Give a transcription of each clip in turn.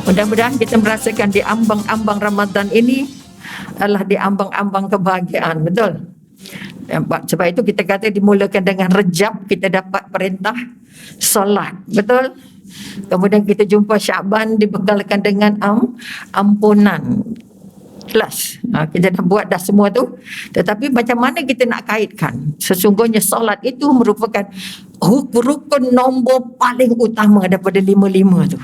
Mudah-mudahan kita merasakan di ambang-ambang Ramadan ini adalah di ambang-ambang kebahagiaan. Betul? Sebab itu kita kata dimulakan dengan Rejab, kita dapat perintah solat. Betul? Kemudian kita jumpa Syaban dibekalkan dengan ampunan. Jelas. Kita dah buat dah semua tu. Tetapi macam mana kita nak kaitkan? Sesungguhnya solat itu merupakan rukun nombor paling utama daripada 5 tu.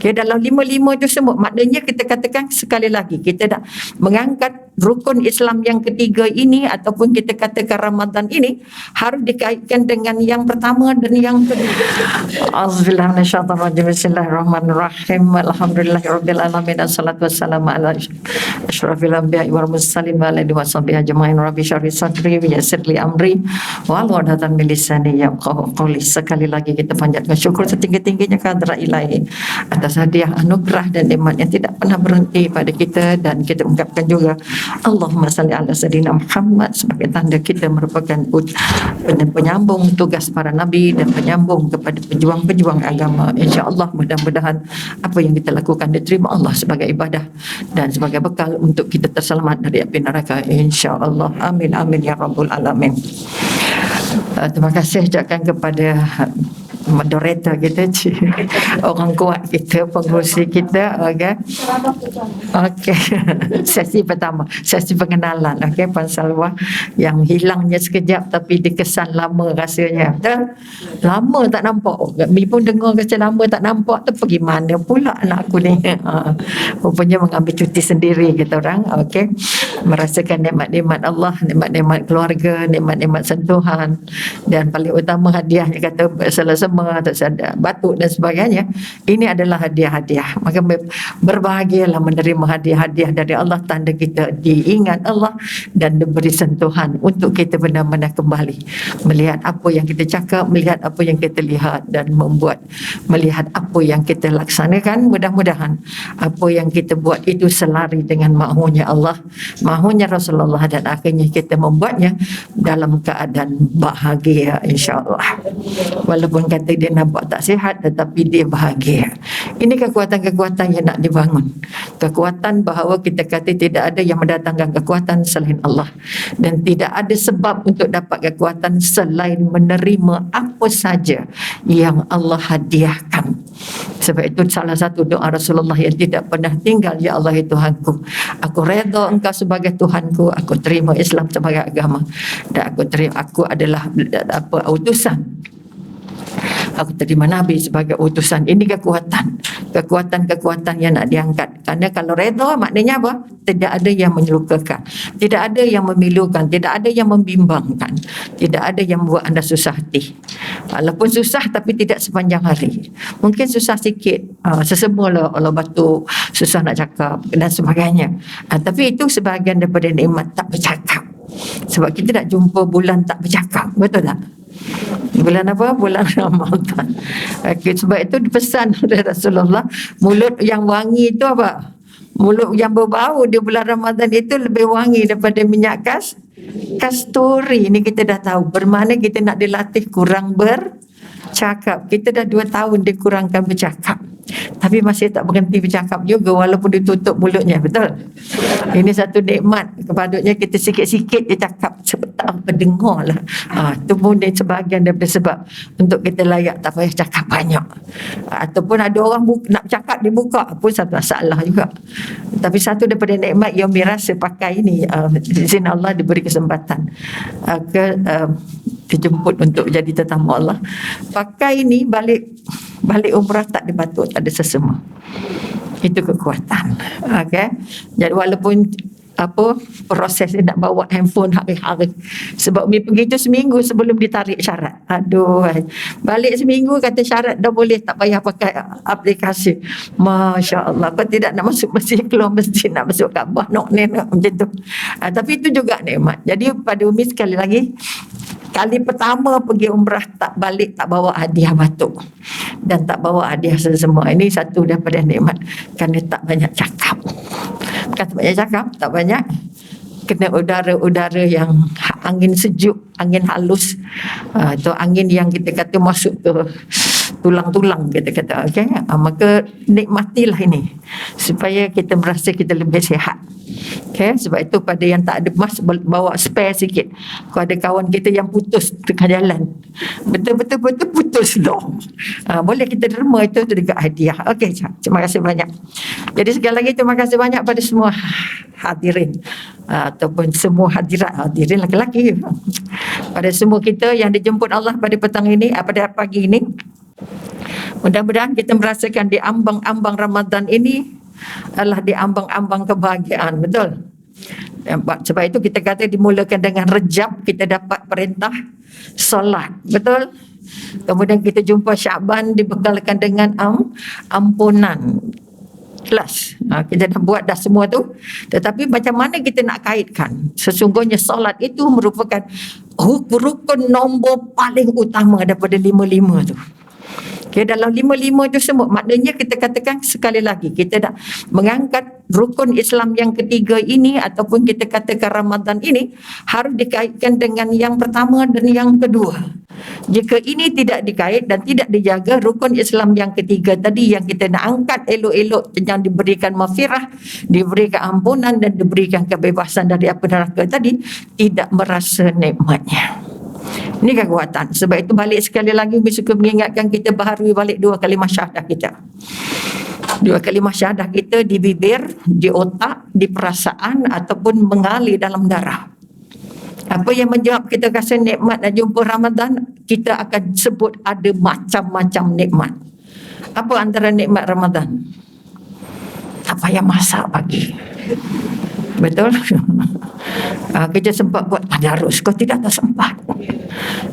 Okay, dalam 5 tu semua, maknanya kita katakan sekali lagi, kita dah mengangkat rukun Islam yang ketiga ini, ataupun kita katakan Ramadan ini harus dikaitkan dengan yang pertama dan yang kedua. Auzubillahi minasyaitonirrajim. Bismillahirrahmanirrahim. Alhamdulillahirabbil alamin. Wassalatu wassalamu ala asyrafil anbiya'i wal mursalin wa ala alihi washabihi ajmain. Rabbi shrah li sadri wa yassir li amri wahlul 'uqdatam min lisani yafqahu qawli. Sekali lagi kita panjatkan syukur setinggi-tingginya kehadrat Ilahi atas hadiah anugerah dan nikmat yang tidak pernah berhenti pada kita, dan kita ungkapkan juga Allahumma salli ala sayyidina Muhammad sebagai tanda kita merupakan penyambung tugas para nabi dan penyambung kepada pejuang-pejuang agama. InsyaAllah mudah-mudahan apa yang kita lakukan diterima Allah sebagai ibadah dan sebagai bekal untuk kita terselamat dari api neraka, insyaAllah. Amin amin ya rabbul alamin. Terima kasih ucapkan kepada moderator kita, orang kuat kita, pengurusi kita. Okey. Sesi pertama, sesi pengenalan. Okey, Puan Salwa yang hilangnya sekejap tapi dikesan lama rasanya. Betul? Lama tak nampak. Mi pun dengar kata lama tak nampak tu, pergi mana pula anak aku ni. Rupanya mengambil cuti sendiri kita orang. Okey. Merasakan nikmat-nikmat Allah, nikmat-nikmat keluarga, nikmat-nikmat sentuhan, dan paling utama hadiahnya kata selesema, tak sadar, batuk dan sebagainya. Ini adalah hadiah-hadiah. Maka berbahagialah menerima hadiah-hadiah dari Allah, tanda kita diingat Allah dan diberi sentuhan untuk kita benar-benar kembali melihat apa yang kita cakap, melihat apa yang kita lihat, dan melihat apa yang kita laksanakan. Mudah-mudahan apa yang kita buat itu selari dengan mahunya Allah, mahunya Rasulullah, dan akhirnya kita membuatnya dalam keadaan bahagia, insya-Allah. Walaupun kata dia nampak tak sihat, tetapi dia bahagia. Ini kekuatan-kekuatan yang nak dibangun. Kekuatan bahawa kita kata tidak ada yang mendatangkan kekuatan selain Allah, dan tidak ada sebab untuk dapat kekuatan selain menerima apa saja yang Allah hadiahkan. Sebab itu salah satu doa Rasulullah yang tidak pernah tinggal, ya Allah ya Tuhanku, aku redha Engkau sebagai Tuhanku, aku terima Islam sebagai agama, dan aku adalah utusan. Aku terima Nabi sebagai utusan. Ini kekuatan yang nak diangkat. Karena kalau redha maknanya apa? Tidak ada yang menyelukakan, tidak ada yang memilukan, tidak ada yang membimbangkan, tidak ada yang membuat anda susah hati. Walaupun susah tapi tidak sepanjang hari. Mungkin susah sikit, sesemula Allah batuk, susah nak cakap dan sebagainya. Tapi itu sebahagian daripada nikmat tak bercakap. Sebab kita nak jumpa bulan tak bercakap, betul tak? Bulan apa? Bulan Ramadan. Okay, sebab itu dipesan oleh Rasulullah, mulut yang wangi itu apa? Mulut yang berbau di bulan Ramadan itu lebih wangi daripada minyak kasturi. Ini kita dah tahu. Bermakna kita nak dilatih kurang bercakap. Kita dah 2 tahun dikurangkan bercakap, tapi masih tak berhenti bercakap juga walaupun ditutup mulutnya. Betul? Ini satu nikmat. Kepatutnya kita sikit-sikit dia cakap, tak apa, dengar lah. Itu pun dia sebahagian daripada sebab untuk kita layak tak payah cakap banyak. Ataupun ada orang nak cakap dia buka pun satu masalah juga. Tapi satu daripada nikmat yang dirasa pakai ini, izin Allah diberi kesempatan dijemput untuk jadi tetamu Allah. Pakai ini balik umrah tak dibatuk, tak ada sesama. Itu kekuatan. Okey. Jadi walaupun proses nak bawa handphone hari-hari, sebab umi pergi tu seminggu sebelum ditarik syarat. Aduh, balik seminggu kata syarat dah boleh, tak payah pakai aplikasi. Masya-Allah. Kau tidak nak masuk masjid, keluar masjid, nak masuk Kaabah, nak macam tu. Tapi itu juga nikmat. Jadi pada umi sekali lagi, kali pertama pergi umrah tak balik, tak bawa hadiah batuk dan tak bawa hadiah semua. Ini satu daripada nikmat, kerana tak banyak cakap. Bukan tak banyak cakap, tak banyak kena udara-udara yang angin sejuk, angin halus. Itu angin yang kita kata masuk ke tulang-tulang kita kata, okey. Maka nikmatilah ini supaya kita merasa kita lebih sihat. Okey, sebab itu pada yang tak ada emas bawa spare sikit. Kalau ada kawan kita yang putus tengah jalan, betul-betul putus loh. Boleh kita derma itu dekat hadiah. Okey, terima kasih banyak. Jadi sekali lagi terima kasih banyak pada semua hadirin ataupun semua hadirin lelaki-lelaki, pada semua kita yang dijemput Allah pada petang ini, pada pagi ini. Mudah-mudahan kita merasakan di ambang-ambang Ramadan ini adalah di ambang-ambang kebahagiaan, betul? Sebab itu kita kata dimulakan dengan Rejab, kita dapat perintah solat, betul? Kemudian kita jumpa Syaban dibekalkan dengan ampunan. Kelas. Kita dah buat dah semua tu. Tetapi macam mana kita nak kaitkan? Sesungguhnya solat itu merupakan rukun nombor paling utama daripada 5 tu. Okay, dalam 5 itu semua, maknanya kita katakan sekali lagi, kita dah mengangkat rukun Islam yang ketiga ini, ataupun kita katakan Ramadan ini harus dikaitkan dengan yang pertama dan yang kedua. Jika ini tidak dikait dan tidak dijaga, rukun Islam yang ketiga tadi yang kita nak angkat elok-elok, yang diberikan maghfirah, diberikan ampunan dan diberikan kebebasan dari api neraka tadi, tidak merasa nikmatnya. Ini kekuatan. Sebab itu balik sekali lagi, suka mengingatkan kita baharui balik 2 kalimah syahadah kita. 2 kalimah syahadah kita di bibir, di otak, di perasaan ataupun mengalir dalam darah. Apa yang menjawab kita rasa nikmat dan jumpa Ramadan, kita akan sebut ada macam-macam nikmat. Apa antara nikmat Ramadan? Apa yang masak pagi? Betul? Kita sempat buat tadarus, kau tidak sempat.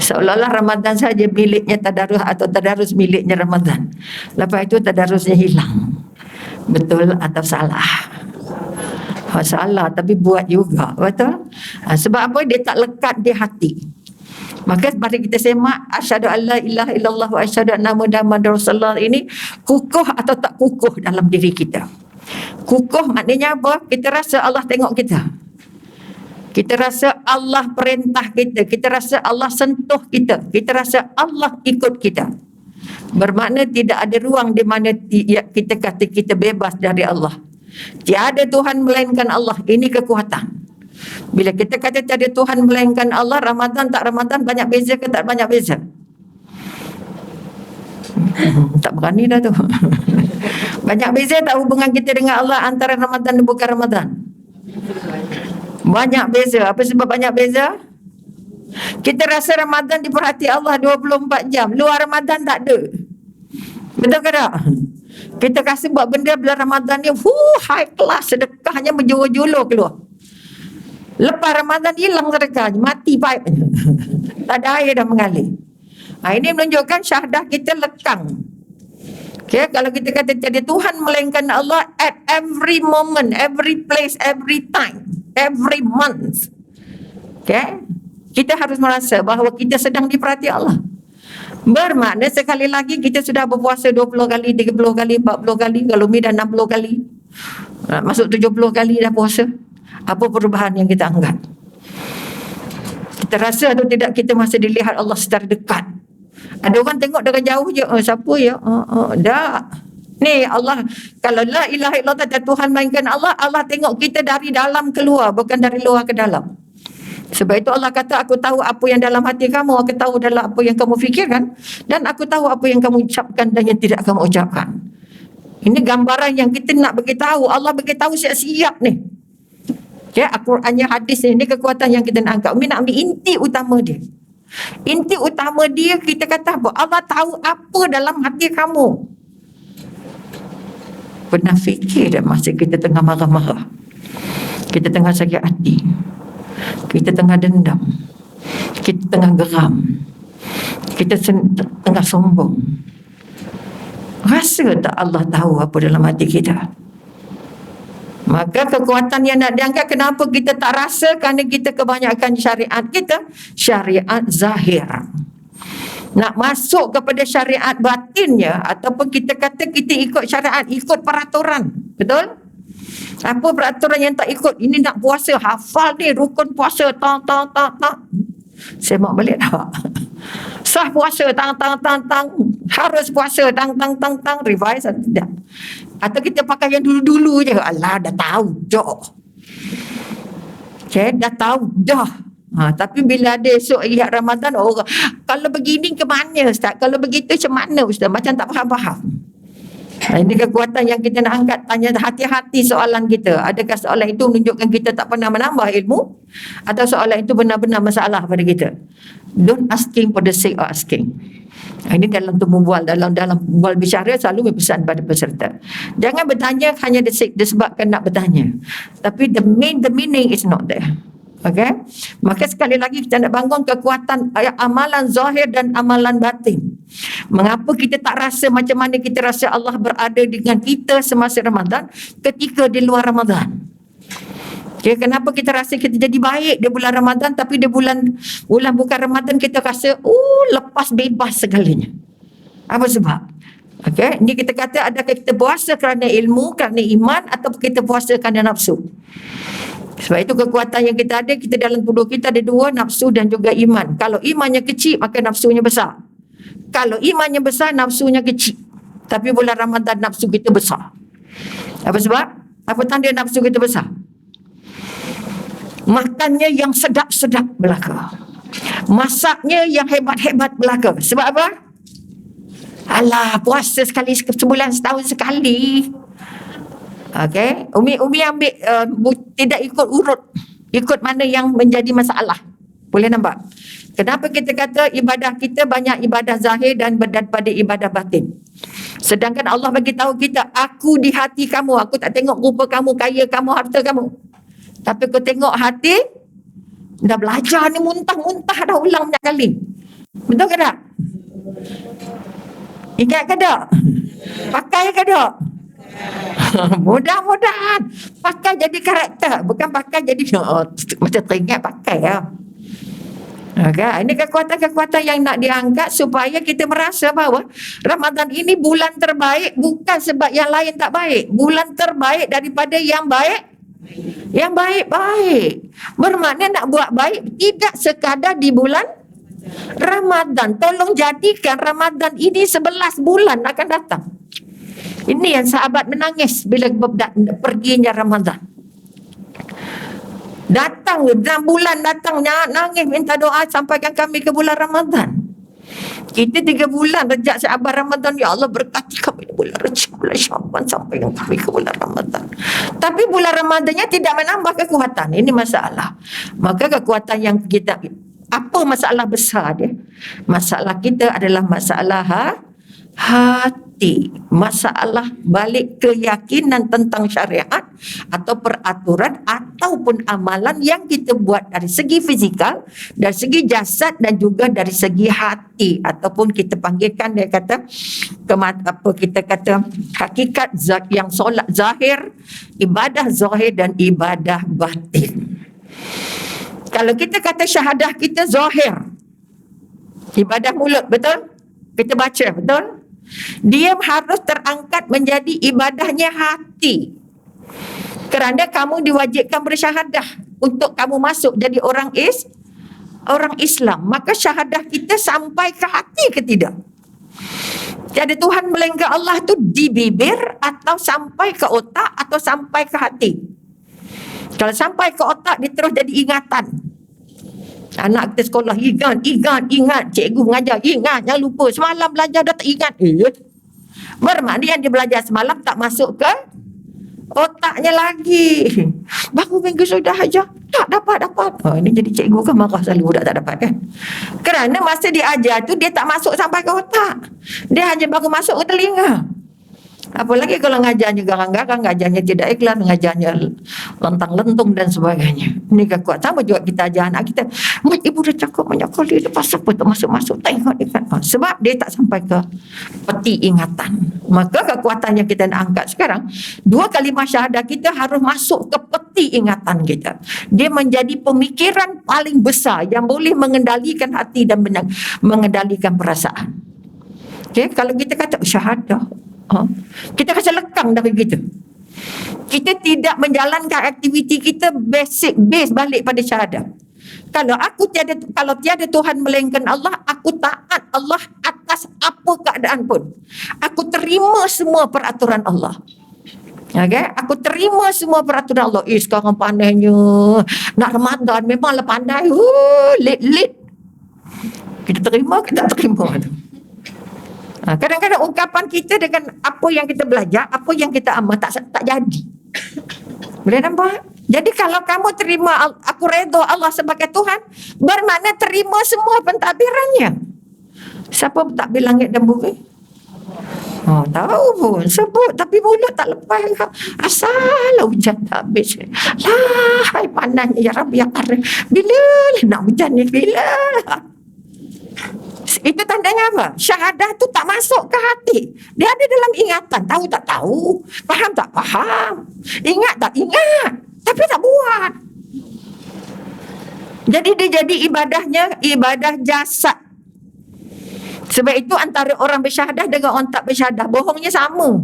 Seolah-olah Ramadan saja miliknya tadarus, atau tadarus miliknya Ramadan. Lepas itu tadarusnya hilang. Betul atau salah? Salah, tapi buat juga. Betul? Sebab apa? Dia tak lekat di hati. Maka mari kita semak asyhadu alla ilaha illallah wa asyhadu anna muhammadar rasulullah ini kukuh atau tak kukuh dalam diri kita. Kukuh maknanya apa? Kita rasa Allah tengok kita. Kita rasa Allah perintah kita. Kita rasa Allah sentuh kita. Kita rasa Allah ikut kita. Bermakna tidak ada ruang di mana kita kata kita bebas dari Allah. Tiada Tuhan melainkan Allah. Ini kekuatan. Bila kita kata tiada Tuhan melainkan Allah, Ramadan tak Ramadan banyak beza ke tak banyak beza? Tak berani dah tu. Banyak beza tak hubungan kita dengan Allah antara Ramadan dan bukan Ramadan? Banyak beza. Apa sebab banyak beza? Kita rasa Ramadan diperhati Allah 24 jam. Luar Ramadan tak ada. Betul ke tak? Kita rasa buat benda bulan Ramadan ni high class, sedekahnya menjulur-julur keluar. Lepas Ramadan hilang sedekahnya, mati paipnya. Tak ada air dah mengalir. Ini menunjukkan syahadah kita lekang. Okay, kalau kita kata tiada Tuhan melainkan Allah at every moment, every place, every time, every month. Okay, kita harus merasa bahawa kita sedang diperhati Allah. Bermakna sekali lagi kita sudah berpuasa 20 kali, 30 kali, 40 kali, kalau mi dah 60 kali. Masuk 70 kali dah puasa. Apa perubahan yang kita anggap? Kita rasa atau tidak kita masih dilihat Allah secara dekat. Ada orang tengok dari jauh je, siapa ya? Dah. Ni Allah, kalau la ilaha illallah tak Tuhan melainkan Allah, Allah tengok kita dari dalam keluar, bukan dari luar ke dalam. Sebab itu Allah kata, aku tahu apa yang dalam hati kamu, aku tahu dalam apa yang kamu fikirkan, dan aku tahu apa yang kamu ucapkan dan yang tidak kamu ucapkan. Ini gambaran yang kita nak beritahu. Allah beritahu siap-siap ni. Okay, Al-Qurannya, hadis ni, ini kekuatan yang kita nak angkat. Umi nak ambil inti utama dia. Inti utama dia, kita kata apa? Allah tahu apa dalam hati kamu. Pernah fikir dah masa kita tengah marah-marah, kita tengah sakit hati, kita tengah dendam, kita tengah geram, kita tengah sombong, rasa tak Allah tahu apa dalam hati kita? Maka kekuatan yang nak diangkat, kenapa kita tak rasa? Kerana kita kebanyakan syariat kita syariat zahir. Nak masuk kepada syariat batinnya, ataupun kita kata kita ikut syariat, ikut peraturan. Betul? Apa peraturan yang tak ikut? Ini nak puasa, hafal ni rukun puasa, tak. Semak balik tak? Sah puasa, tang, harus puasa, tang, revise atau tidak. Atau kita pakai yang dulu-dulu je, alah dah tahu dah. Okay, dah tahu dah. Tapi bila ada esok lihat Ramadan, kalau begini ke mana Ustaz? Kalau begitu macam mana Ustaz? Macam tak faham-faham. Ini kekuatan yang kita nak angkat. Tanya hati-hati soalan kita. Adakah soalan itu menunjukkan kita tak pernah menambah ilmu? Atau soalan itu benar-benar masalah pada kita? Don't asking for the sake of asking. Ini dalam bual, dalam bual bicara selalu berpesan pada peserta. Jangan bertanya hanya disebabkan nak bertanya. Tapi the meaning is not there. Okay? Maka sekali lagi kita nak bangun kekuatan amalan zahir dan amalan batin. Mengapa kita tak rasa macam mana kita rasa Allah berada dengan kita semasa Ramadan ketika di luar Ramadan? Okay, kenapa kita rasa kita jadi baik di bulan Ramadan tapi di bulan bukan Ramadan kita rasa lepas bebas segalanya? Apa sebab? Okay, ini kita kata adakah kita puasa kerana ilmu, kerana iman, atau kita puasa kerana nafsu? Sebab itu kekuatan yang kita ada, kita dalam tubuh kita ada dua, nafsu dan juga iman. Kalau imannya kecil, maka nafsunya besar. Kalau imannya besar, nafsunya kecil. Tapi bulan Ramadan nafsu kita besar. Apa sebab? Apa tanda nafsu kita besar? Makannya yang sedap-sedap belaka. Masaknya yang hebat-hebat belaka. Sebab apa? Alah, puasa sekali sebulan, setahun sekali. Okay, Umi ambil tidak ikut urut, ikut mana yang menjadi masalah. Boleh nampak? Kenapa kita kata ibadah kita banyak ibadah zahir dan daripada ibadah batin? Sedangkan Allah bagi tahu kita, aku di hati kamu, aku tak tengok rupa kamu, kaya kamu, harta kamu. Tapi aku tengok hati. Dah belajar ni muntah-muntah dah ulang banyak kali. Betul ke tak? Ingat ke tak? Pakai ke tak? Mudah-mudahan pakai jadi karakter, bukan pakai jadi macam teringat pakai ya. Okay. Ini kekuatan-kekuatan yang nak diangkat supaya kita merasa bahawa Ramadan ini bulan terbaik, bukan sebab yang lain tak baik. Bulan terbaik daripada yang baik. Yang baik-baik. Bermakna nak buat baik tidak sekadar di bulan Ramadan. Tolong jadikan Ramadan ini 11 bulan akan datang. Ini yang sahabat menangis bila perginya Ramadan. Datang 6 bulan datang nangis minta doa sampaikan kami ke bulan Ramadan. Kita 3 bulan rejak sahabat Ramadan, ya Allah berkati kami di bulan Rejab, bulan Syaban sampaikan kami ke bulan Ramadan. Tapi bulan Ramadannya tidak menambah kekuatan. Ini masalah. Maka kekuatan yang kita, apa masalah besar dia? Masalah kita adalah masalah hati, masalah balik keyakinan tentang syariat atau peraturan ataupun amalan yang kita buat dari segi fizikal, dari segi jasad dan juga dari segi hati, ataupun kita panggilkan dia kata kita kata hakikat yang solat zahir, ibadah zahir dan ibadah batin. Kalau kita kata syahadah kita zahir, ibadah mulut, betul? Kita baca, betul? Dia harus terangkat menjadi ibadahnya hati. Kerana kamu diwajibkan bersyahadah untuk kamu masuk jadi orang Islam. Maka syahadah kita sampai ke hati ke tidak? Tiada Tuhan melainkan Allah tu di bibir atau sampai ke otak atau sampai ke hati. Kalau sampai ke otak dia terus jadi ingatan. Anak kita sekolah ingat. Cikgu mengajar ingat, jangan lupa. Semalam belajar dah tak ingat. Bermakna yang dia belajar semalam tak masuk ke otaknya lagi. Baru minggu sudah aja tak dapat. Ini jadi cikgu kan marah selalu budak tak dapat kan. Kerana masa dia ajar tu dia tak masuk sampai ke otak. Dia hanya baru masuk ke telinga. Apalagi kalau ngajarnya garang-garang, ngajarnya tidak ikhlas, ngajarnya lentang-lentung dan sebagainya. Ini kekuatan. Sama juga kita ajar anak kita. Mak, ibu dah cakap banyak kali, lepas apa tak masuk-masuk, tengok dekat. Sebab dia tak sampai ke peti ingatan. Maka kekuatan yang kita nak angkat sekarang, 2 kalimah syahadah kita harus masuk ke peti ingatan kita. Dia menjadi pemikiran paling besar yang boleh mengendalikan hati dan mengendalikan perasaan. Okay? Kalau kita kata syahadah, kita rasa lekang dari kita. Kita tidak menjalankan aktiviti kita base balik pada syahadah. Kalau tiada Tuhan melainkan Allah, aku taat Allah atas apa keadaan pun. Aku terima semua peraturan Allah. Okay? Aku terima semua peraturan Allah. Sekarang pandainya nak Ramadan memanglah pandai. Lit. Kita terima. Kadang-kadang ungkapan kita dengan apa yang kita belajar, apa yang kita amal tak jadi. Boleh nampak? Jadi kalau kamu terima aku redha Allah sebagai Tuhan, bermakna terima semua pentadbirannya. Siapa mentadbir langit dan bumi? Tahu pun sebut tapi mulut tak lepas. Asal hujan tak habis. Hai panasnya ya Rabbi ya Karim. Bila nak hujan ni, bila? Itu tandanya apa? Syahadah tu tak masuk ke hati. Dia ada dalam ingatan. Tahu tak tahu, faham tak faham, ingat tak ingat, tapi tak buat. Jadi dia jadi ibadahnya ibadah jasad. Sebab itu antara orang bersyahadah dengan orang tak bersyahadah, bohongnya sama.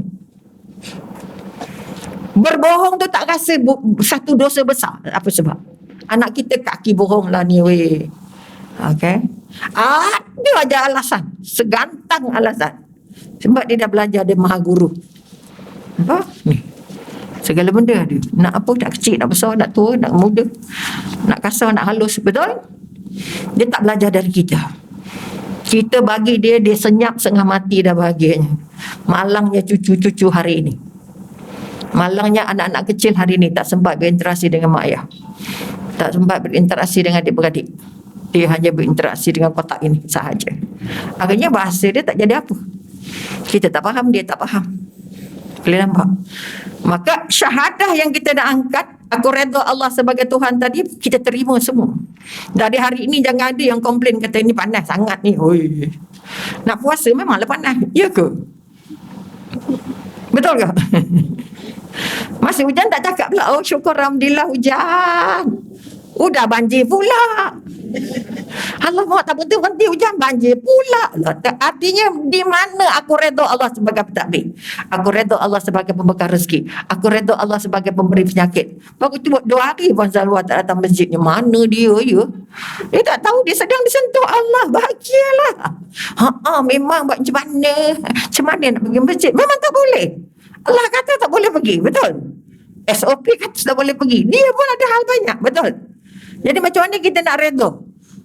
Berbohong tu tak rasa satu dosa besar. Apa sebab? Anak kita kaki bohong lah ni weh. Okay. Ada aja alasan, segantang alasan. Sebab dia dah belajar, dia maha guru. Apa? Ni. Segala benda ada. Nak apa, nak kecil, nak besar, nak tua, nak muda, nak kasar, nak halus. Betul? Dia tak belajar dari kita. Kita bagi dia senyap setengah mati dah bahagianya. Malangnya cucu-cucu hari ini. Malangnya anak-anak kecil hari ini tak sempat berinteraksi dengan mak ayah. Tak sempat berinteraksi dengan adik-beradik. Dia hanya berinteraksi dengan kotak ini sahaja. Akhirnya bahasa dia tak jadi apa. Kita tak faham, dia tak faham. Boleh nampak? Maka syahadah yang kita nak angkat, aku redha Allah sebagai Tuhan tadi, kita terima semua. Dari hari ini jangan ada yang komplain kata ini panas sangat ni. Oi. Nak puasa memanglah panas. Ya ke? Betul ke? Masih hujan tak cakap pula, oh syukur alhamdulillah hujan. Udah banjir pula. Alamak, tak berhenti hujan, banjir pula. Artinya di mana aku redha Allah sebagai pentadbir? Aku redha Allah sebagai pembekal rezeki. Aku redha Allah sebagai pemberi penyakit. Baru tu 2 hari Puan Zalwa tak datang masjidnya. Mana dia ya? Dia tak tahu dia sedang disentuh Allah. Bahagialah. Memang buat macam mana? Macam mana nak pergi masjid? Memang tak boleh. Allah kata tak boleh pergi. Betul? SOP kata tak boleh pergi. Dia pun ada hal banyak. Betul? Jadi macam mana kita nak redha?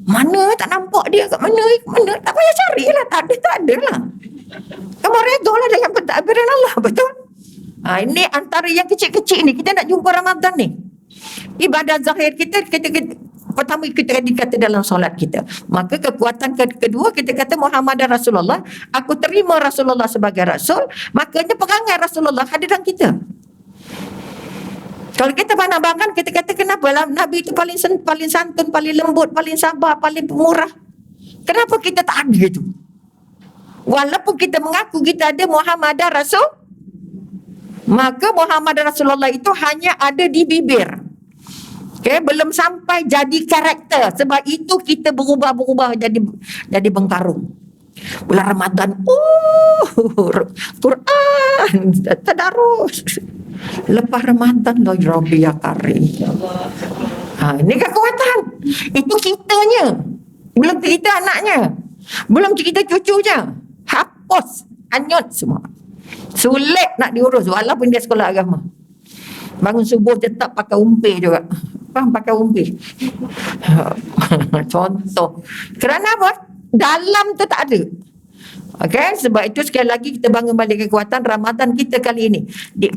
Mana tak nampak dia kat mana? Tak payah carilah. Tak ada lah. Kamu redha lah dengan pentadbiran Allah. Betul? Ini antara yang kecil-kecil ni. Kita nak jumpa Ramadan ni. Ibadah zahir kita pertama kita dikata dalam solat kita. Maka kekuatan kedua kita kata Muhammad Rasulullah. Aku terima Rasulullah sebagai Rasul. Makanya perangai Rasulullah hadir dalam kita. Kalau kita pandang-pandang, kita kata kenapa Nabi itu paling santun, paling lembut, paling sabar, paling pemurah. Kenapa kita tak ada itu? Walaupun kita mengaku kita ada Muhammad Rasul, maka Muhammad Rasulullah itu hanya ada di bibir. Okay, belum sampai jadi karakter. Sebab itu kita berubah jadi bengkarung. Bulan Ramadan, Quran, tadarus. Lepas Ramadan, ya Rabbi ya Karim. Ini kekuatan. Itu kitanya. Belum kita anaknya. Belum kita cucunya. Hapus, anyut semua. Sulit nak diurus walaupun dia sekolah agama. Bangun subuh tetap pakai umpi juga. Faham pakai umpi? Contoh. Kerana apa? Dalam tu tak ada. Okay, sebab itu sekali lagi kita bangun balik kekuatan Ramadan kita kali ini.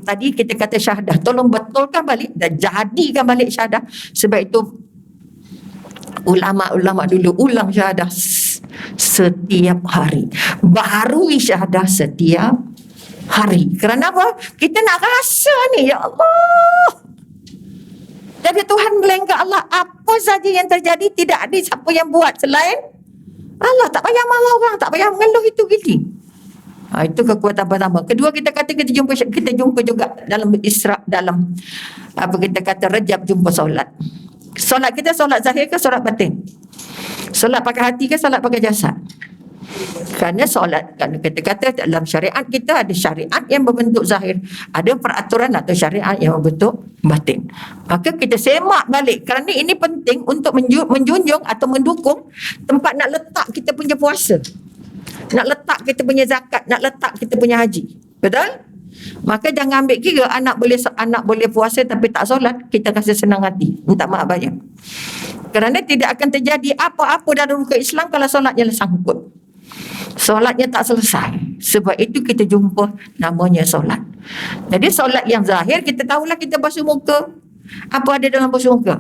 Tadi kita kata syahadah, tolong betulkan balik dan jadikan balik syahadah. Sebab itu ulama-ulama dulu ulang syahadah setiap hari. Baharui syahadah setiap hari. Kerana apa? Kita nak rasa ni, ya Allah. Jadi Tuhan melainkan Allah, apa saja yang terjadi tidak ada siapa yang buat selain Allah. Tak payah marah orang, tak payah mengeluh itu gini. Itu kekuatan pertama. Kedua, kita kata kita jumpa juga dalam Isra, dalam apa kita kata Rejab, jumpa solat. Solat kita solat zahir ke solat batin? Solat pakai hati ke solat pakai jasad? Kerana solat, kerana kata-kata dalam syariat kita ada syariat yang berbentuk zahir, ada peraturan atau syariat yang berbentuk batin. Maka kita semak balik kerana ini penting untuk menjunjung atau mendukung tempat nak letak kita punya puasa, nak letak kita punya zakat, nak letak kita punya haji. Betul? Maka jangan ambil kira anak boleh puasa tapi tak solat, kita rasa senang hati, minta maaf banyak. Kerana tidak akan terjadi apa-apa dalam rukun Islam kalau solatnya sangkut. Solatnya tak selesai. Sebab itu kita jumpa namanya solat. Jadi solat yang zahir, kita tahulah kita basuh muka. Apa ada dalam basuh muka?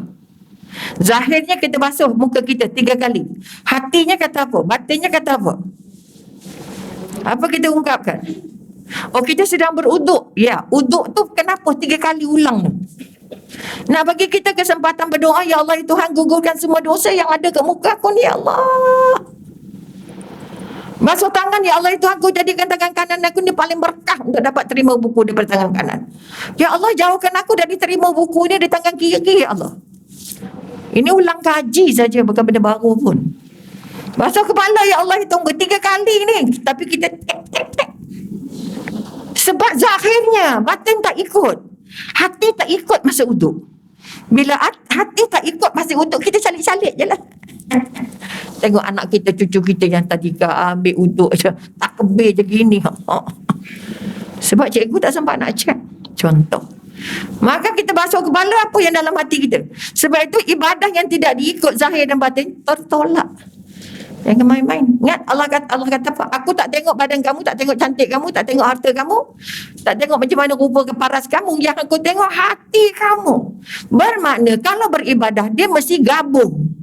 Zahirnya kita basuh muka kita 3 kali. Hatinya kata apa? Batinnya kata apa? Apa kita ungkapkan? Oh, kita sedang beruduk. Ya, uduk tu kenapa 3 kali ulang? Nak bagi kita kesempatan berdoa, ya Allah Tuhan, gugurkan semua dosa yang ada kat muka aku ni, ya Allah. Basuh tangan, ya Allah Tuhan, aku jadikan tangan kanan aku ni paling berkah untuk dapat terima buku daripada tangan kanan. Ya Allah, jauhkan aku dari terima buku ni di tangan kiri, ya Allah. Ini ulang kaji saja, bukan benda baru pun. Basuh kepala, ya Allah, tunggu 3 kali ni. Tapi kita tek. Sebab zahirnya, batin tak ikut. Hati tak ikut masa uduk. Bila hati tak ikut masa uduk, kita salik-salik je lah. Tengok anak kita, cucu kita yang tadi ambil uduk je, tak kebir je gini. Sebab cikgu tak sempat nak cek. Contoh. Maka kita basuh kepala, apa yang dalam hati kita. Sebab itu ibadah yang tidak diikut zahir dan batin tertolak. Jangan main-main. Ingat Allah kata apa? Aku tak tengok badan kamu, tak tengok cantik kamu, tak tengok harta kamu, tak tengok macam mana rupa keparas kamu. Yang aku tengok hati kamu. Bermakna kalau beribadah dia mesti gabung.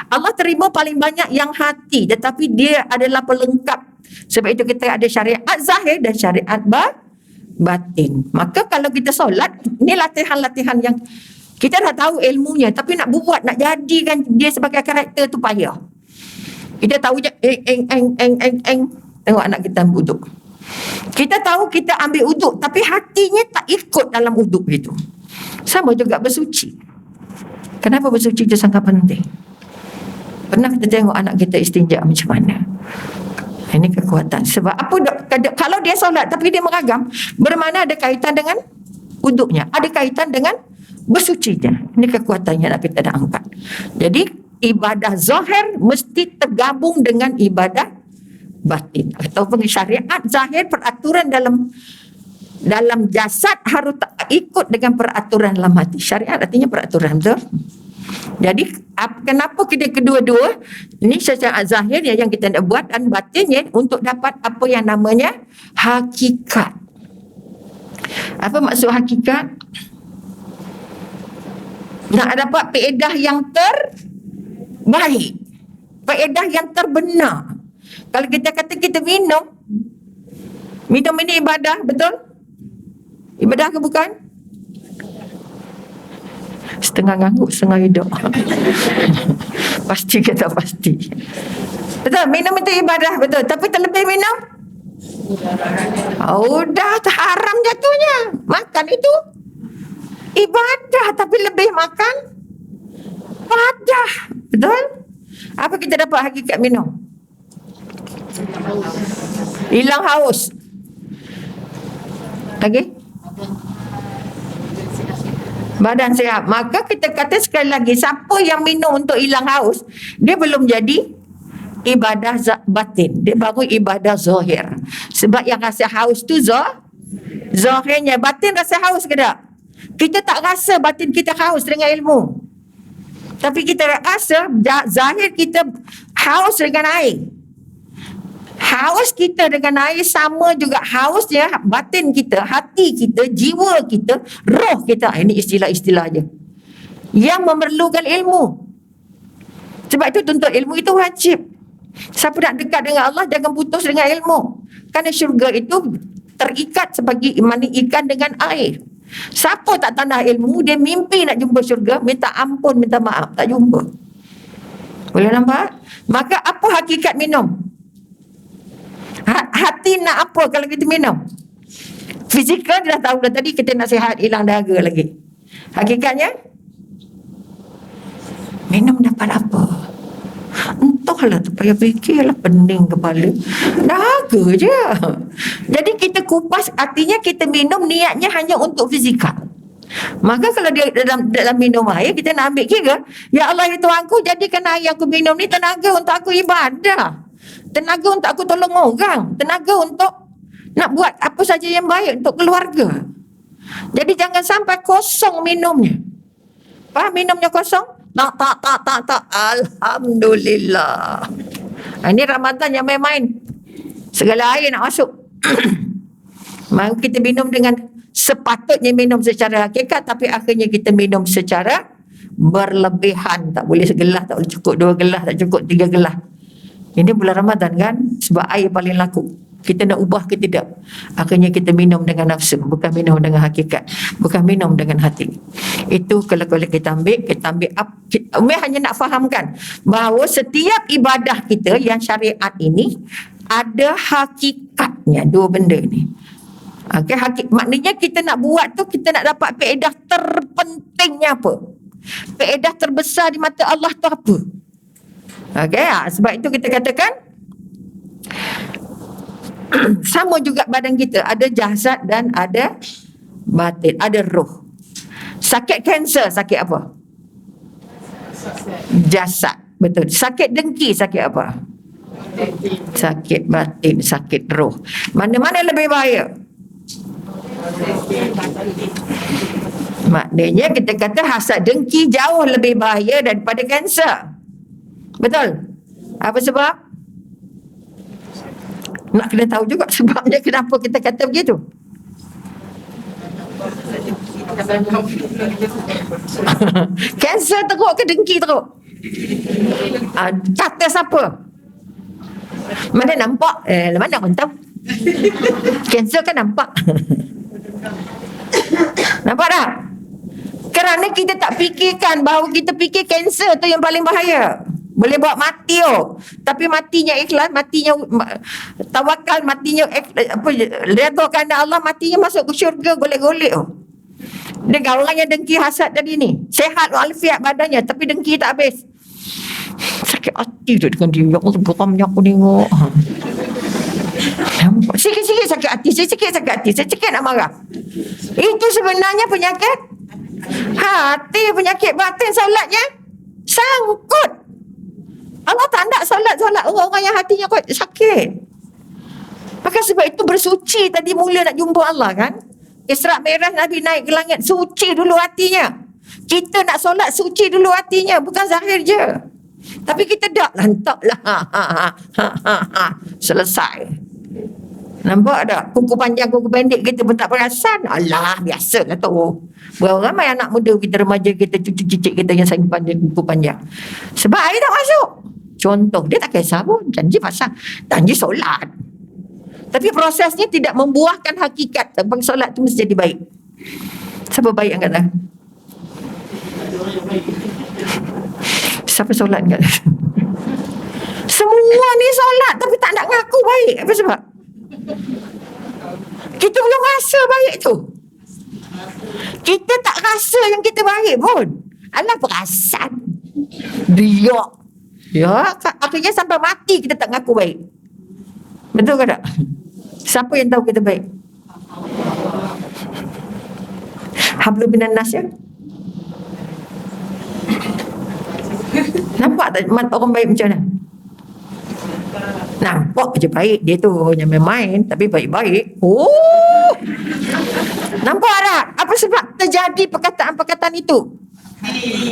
Allah terima paling banyak yang hati, tetapi dia adalah pelengkap. Sebab itu kita ada syariat zahir dan syariat batin. Maka kalau kita solat, ini latihan-latihan yang kita dah tahu ilmunya, tapi nak buat, nak jadikan dia sebagai karakter tu payah. Kita tahu je tengok anak kita ambil uduk. Kita tahu kita ambil uduk, tapi hatinya tak ikut dalam uduk itu. Sama juga bersuci. Kenapa bersuci itu sangat penting? Pernah kita tengok anak kita istinja macam mana? Ini kekuatan. Sebab apa? Kalau dia solat tapi dia meragam, bermakna ada kaitan dengan uduknya, ada kaitan dengan bersucinya. Ini kekuatan yang kita dah angkat. Jadi ibadah zahir mesti tergabung dengan ibadah batin, ataupun syariat zahir, peraturan dalam jasad harus ikut dengan peraturan dalam hati. Syariat artinya peraturan, betul? Jadi kenapa kita kedua-dua ini syariat zahir yang kita nak buat dan batinnya untuk dapat apa yang namanya hakikat. Apa maksud hakikat? Nak dapat faedah yang baik, faedah yang terbenar. Kalau kita kata kita minum ini ibadah, betul? Ibadah ke bukan? Setengah ngangguk, setengah hidup. Pasti kita pasti. Betul, minum itu ibadah, betul. Tapi terlebih minum, dah haram jatuhnya. Makan itu ibadah, tapi lebih makan ibadah. Betul? Apa kita dapat hakikat minum? Hilang haus. Lagi? Badan sihat. Maka kita kata sekali lagi, siapa yang minum untuk hilang haus, dia belum jadi ibadah batin. Dia baru ibadah zahir. Sebab yang rasa haus tu zahirnya. Batin rasa haus ke tak? Kita tak rasa batin kita haus dengan ilmu. Tapi kita rasa zahir kita haus dengan air. Haus kita dengan air sama juga hausnya batin kita, hati kita, jiwa kita, roh kita. Ini istilah-istilah je yang memerlukan ilmu. Sebab itu tuntut ilmu itu wajib. Siapa nak dekat dengan Allah, jangan putus dengan ilmu. Kerana syurga itu terikat sebagai mana ikan dengan air. Siapa tak tanah ilmu, dia mimpi nak jumpa syurga, minta ampun, minta maaf, tak jumpa. Boleh nampak? Maka apa hakikat minum? Hati nak apa kalau kita minum? Fizikal dia dah tahu dah tadi, kita nak sihat, hilang dahaga lagi. Hakikatnya minum dapat apa? Entahlah, tak payah fikirlah, pening kepala. Dahaga je. Jadi kita kupas, artinya kita minum niatnya hanya untuk fizikal. Maka kalau dia dalam minum air, kita nak ambil kira, ya Allah ya Tuhanku, jadikan air aku minum ni tenaga untuk aku ibadah, tenaga untuk aku tolong orang, tenaga untuk nak buat apa saja yang baik untuk keluarga. Jadi jangan sampai kosong minumnya. Faham, minumnya kosong? Tak. Alhamdulillah. Ini Ramadan yang main-main. Segala air nak masuk. Maka kita minum dengan sepatutnya minum secara hakikat, tapi akhirnya kita minum secara berlebihan. Tak boleh segelas, tak boleh cukup 2 gelas, tak cukup 3 gelas. Ini bulan Ramadan kan, sebab air paling laku. Kita nak ubah ke tidak? Akhirnya kita minum dengan nafsu, bukan minum dengan hakikat, bukan minum dengan hati. Itu kalau kita ambil Umi hanya nak fahamkan bahawa setiap ibadah kita yang syariat ini ada hakikatnya, 2 benda ni. Okay, maknanya kita nak buat tu, kita nak dapat faedah terpentingnya apa? Faedah terbesar di mata Allah tu apa? Okay, sebab itu kita katakan sama juga badan kita, ada jasad dan ada batin, ada roh. Sakit kanser, sakit apa? Jasad, betul. Sakit dengki, sakit apa? Sakit batin, sakit roh. Mana-mana lebih bahaya? Maknanya kita kata hasad dengki jauh lebih bahaya daripada kanser. Betul? Apa sebab? Nak kena tahu juga sebabnya kenapa kita kata begitu. Kanser teruk ke dengki teruk? Kata siapa? Mana nampak? Mana orang tahu? Kanser kan nampak. Nampak tak? Kerana kita tak fikirkan bahawa kita fikir kanser tu yang paling bahaya. Boleh buat mati tapi matinya ikhlas, matinya tawakal, matinya redha kerana Allah, matinya masuk ke syurga golek-golek Dia orang yang dengki hasad tadi ni, sehat walafiat badannya tapi dengki tak habis. Sakit hati tu dengan dia. Ya Allah, beramnya aku tengok. Sikit-sikit sakit hati, sikit nak marah. Itu sebenarnya penyakit hati, penyakit batin. Solatnya sangkut. Allah tak nak solat orang-orang yang hatinya kuat sakit. Maka sebab itu bersuci tadi mula nak jumpa Allah kan. Isra' Mi'raj Nabi naik ke langit, suci dulu hatinya. Kita nak solat suci dulu hatinya, bukan zahir je. Tapi kita dak lantaklah. Selesai. Nampak tak? Kuku panjang, kuku pendek kita pun tak perasan. Alah, biasalah tu. Berapa ramai anak muda kita, remaja kita, cucu cicit kita yang sayang panjang, kuku panjang. Sebab air tak masuk. Contoh, dia tak kisah pun. Janji pasang, janji solat. Tapi prosesnya tidak membuahkan hakikat. Sebab solat tu mesti jadi baik. Siapa baik angkat tangan? Siapa solat angkat tangan? Semua ni solat tapi tak nak ngaku baik. Apa sebab? Kita belum rasa baik tu. Kita tak rasa yang kita baik pun. Alah, perasan. Riak. Ya, akhirnya sampai mati kita tak ngaku baik. Betul ke tak? Siapa yang tahu kita baik? Hablum minan nas ya? Nampak tak mata orang baik macam mana? Nampak je baik. Dia tu hanya main-main tapi baik-baik. Oh, nampak tak? Apa sebab terjadi perkataan-perkataan itu?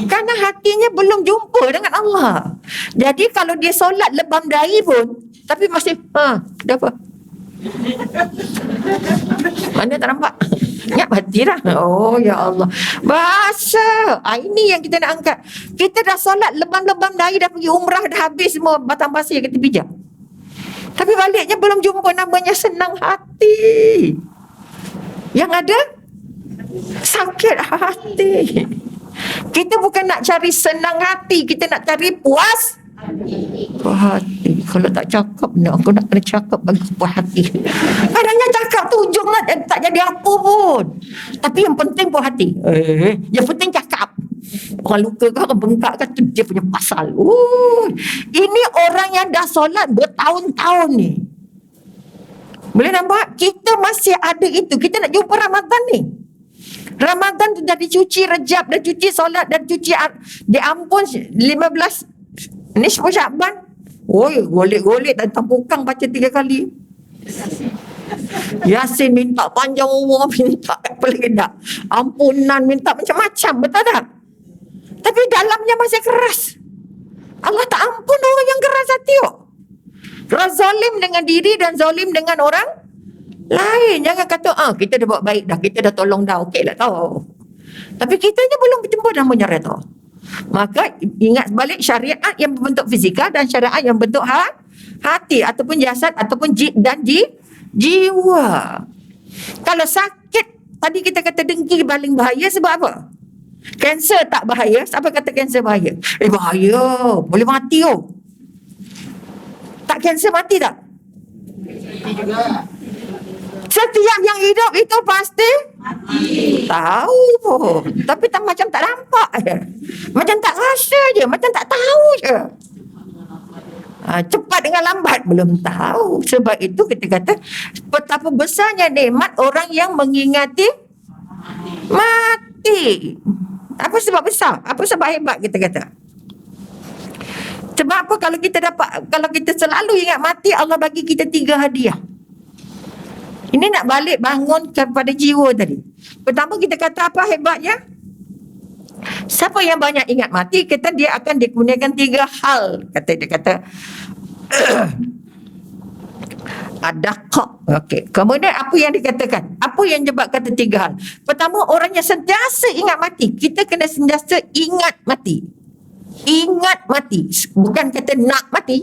Kerana hatinya belum jumpa dengan Allah. Jadi kalau dia solat lebam dahi pun, tapi masih dah apa? Mana tak nampak? Ingat hati lah. Oh ya Allah, bahasa ini yang kita nak angkat. Kita dah solat lebam-lebam dahi, dah pergi umrah, dah habis semua batang pasir kita pijak, tapi baliknya belum jumpa namanya senang hati. Yang ada sakit hati. Kita bukan nak cari senang hati, kita nak cari puas hati. Kalau tak cakap ni, aku nak kena cakap bagi puas hati. Kadangnya cakap tu ujungnya tak jadi apa pun, tapi yang penting puas hati. Yang penting cakap. Orang luka ke, orang bengkak ke, tu dia punya pasal. Ini orang yang dah solat bertahun-tahun ni. Boleh nampak? Kita masih ada itu. Kita nak jumpa Ramadan ni. Ramadan tu dah dicuci Rejab, dah cuci solat, dah cuci diampun 15 nisfu Syakban. Golek-golek dan tampukang baca 3 kali. Yasin minta panjang umur, minta apa lagi tak? Ampunan, minta macam-macam, betul tak? Tapi dalamnya masih keras. Allah tak ampun orang yang keras hati. Keras zalim dengan diri dan zalim dengan orang lain. Jangan kata, kita dah buat baik dah, kita dah tolong dah, okey lah tahu. Tapi kitanya belum berjumpa dan menyerah tu. Maka ingat balik syariat yang berbentuk fizikal dan syariat yang bentuk hati ataupun jasad ataupun jiwa. Kalau sakit, tadi kita kata dengki paling bahaya sebab apa? Kanser tak bahaya. Siapa kata kanser bahaya? Bahaya, boleh mati. Tak kanser mati tak? Setiap yang hidup itu pasti mati. Tahu pun, tapi macam tak nampak je. Macam tak rasa je, macam tak tahu je. Cepat dengan lambat belum tahu. Sebab itu kita kata betapa besarnya nikmat orang yang mengingati mati. Apa sebab besar? Apa sebab hebat kita kata? Sebab apa? Kalau kita selalu ingat mati, Allah bagi kita 3 hadiah. Ini nak balik bangun kepada jiwa tadi. Pertama kita kata apa hebatnya? Siapa yang banyak ingat mati, dia akan dikurniakan 3 hal. Dia kata adakah. Okey. Kemudian apa yang dikatakan? Apa yang sebab kata 3 hal? Pertama, orang yang sentiasa ingat mati. Kita kena sentiasa ingat mati. Ingat mati. Bukan kata nak mati.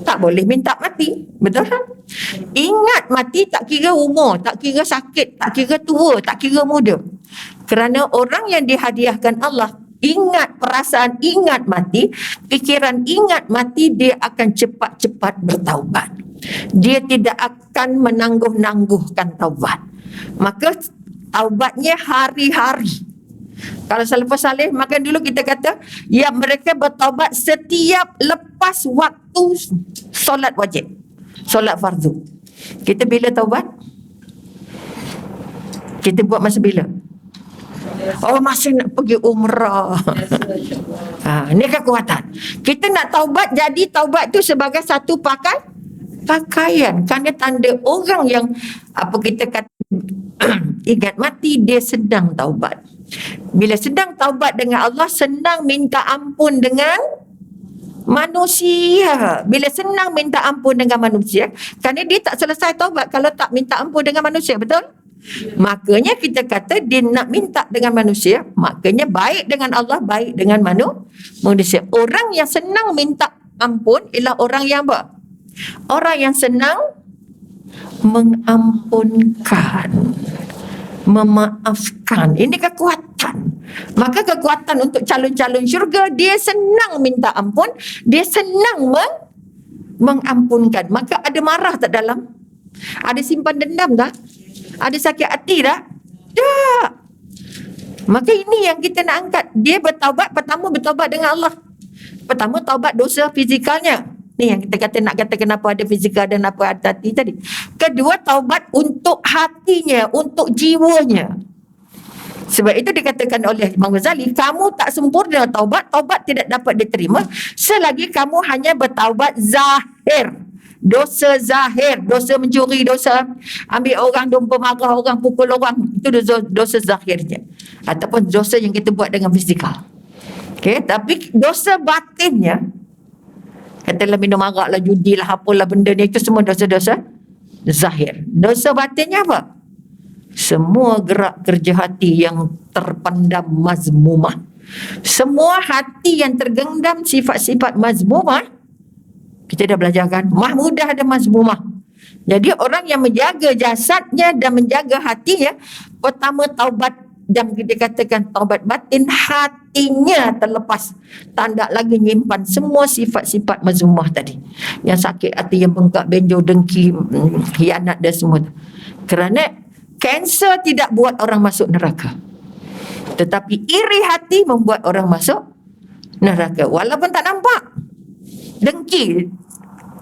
Tak boleh minta mati. Betul tak? Ingat mati tak kira umur, tak kira sakit, tak kira tua, tak kira muda. Kerana orang yang dihadiahkan Allah ingat perasaan ingat mati, fikiran ingat mati, dia akan cepat-cepat bertaubat. Dia tidak akan menangguh-nangguhkan taubat. Maka taubatnya hari-hari. Kalau salafus salih, maka dulu kita kata ya mereka bertaubat setiap lepas waktu solat wajib, solat fardu. Kita bila taubat? Kita buat masa bila? Masa nak pergi umrah. Ini kekuatan. Kita nak taubat, jadi taubat tu sebagai satu pakaian. Kerana tanda orang yang kita kata ingat mati, dia sedang taubat. Bila sedang taubat dengan Allah, senang minta ampun dengan manusia. Bila senang minta ampun dengan manusia, kerana dia tak selesai taubat kalau tak minta ampun dengan manusia, betul? Makanya kita kata dia nak minta dengan manusia, makanya baik dengan Allah, baik dengan manusia. Orang yang senang minta ampun ialah orang yang apa? Orang yang senang mengampunkan, memaafkan. Ini kekuatan. Maka kekuatan untuk calon-calon syurga, dia senang minta ampun, dia senang mengampunkan. Maka ada marah tak dalam? Ada simpan dendam tak? Ada sakit hati tak? Tak. Maka ini yang kita nak angkat. Dia bertaubat, pertama bertaubat dengan Allah. Pertama taubat dosa fizikalnya. Ni yang kita kata, nak kata kenapa ada fizikal dan apa ada hati tadi. Kedua, taubat untuk hatinya, untuk jiwanya. Sebab itu dikatakan oleh Imam Ghazali, kamu tak sempurna taubat, taubat tidak dapat diterima selagi kamu hanya bertaubat zahir. Dosa zahir, dosa mencuri, dosa ambil orang, dompa marah orang, pukul orang, itu dosa zahirnya. Ataupun dosa yang kita buat dengan fizikal. Okay, tapi dosa batinnya, katalah minum arak lah, judi lah, apalah benda ni, itu semua dosa-dosa zahir. Dosa batinnya apa? Semua gerak kerja hati yang terpendam mazmumah. Semua hati yang tergendam sifat-sifat mazmumah, kita dah belajar kan, mahmudah dan mazmumah. Jadi orang yang menjaga jasadnya dan menjaga hatinya, pertama taubat, dan kita katakan taubat batin, hatinya terlepas, tak lagi nyimpan semua sifat-sifat mazmumah tadi, yang sakit hati, yang bengkak, benjol, dengki, khianat dan semua. Kerana kanser tidak buat orang masuk neraka. Tetapi iri hati membuat orang masuk neraka. Walaupun tak nampak. Dengki.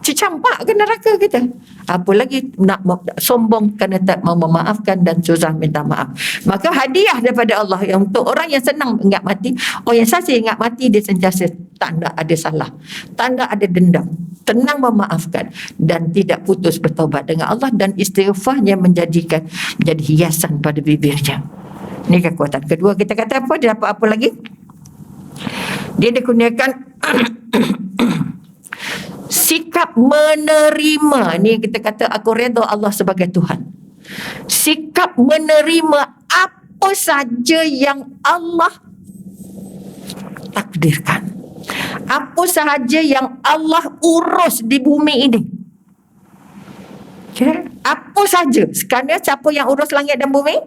Cecampak ke neraka kita. Apa lagi nak sombong kerana tak mau memaafkan dan susah minta maaf. Maka hadiah daripada Allah yang untuk orang yang senang ingat mati, orang yang sasi ingat mati, dia sentiasa tanda ada salah, tanda ada dendam, tenang memaafkan dan tidak putus bertaubat dengan Allah, dan istighfarnya menjadikan menjadi hiasan pada bibirnya. Ini kekuatan kedua. Kita kata apa? Dia dapat apa lagi? Dia dikurniakan sikap menerima. Ni kita kata aku redha Allah sebagai Tuhan. Sikap menerima apa saja yang Allah takdirkan. Apa sahaja yang Allah urus di bumi ini. Okay. Apa saja. Sekarang siapa yang urus langit dan bumi?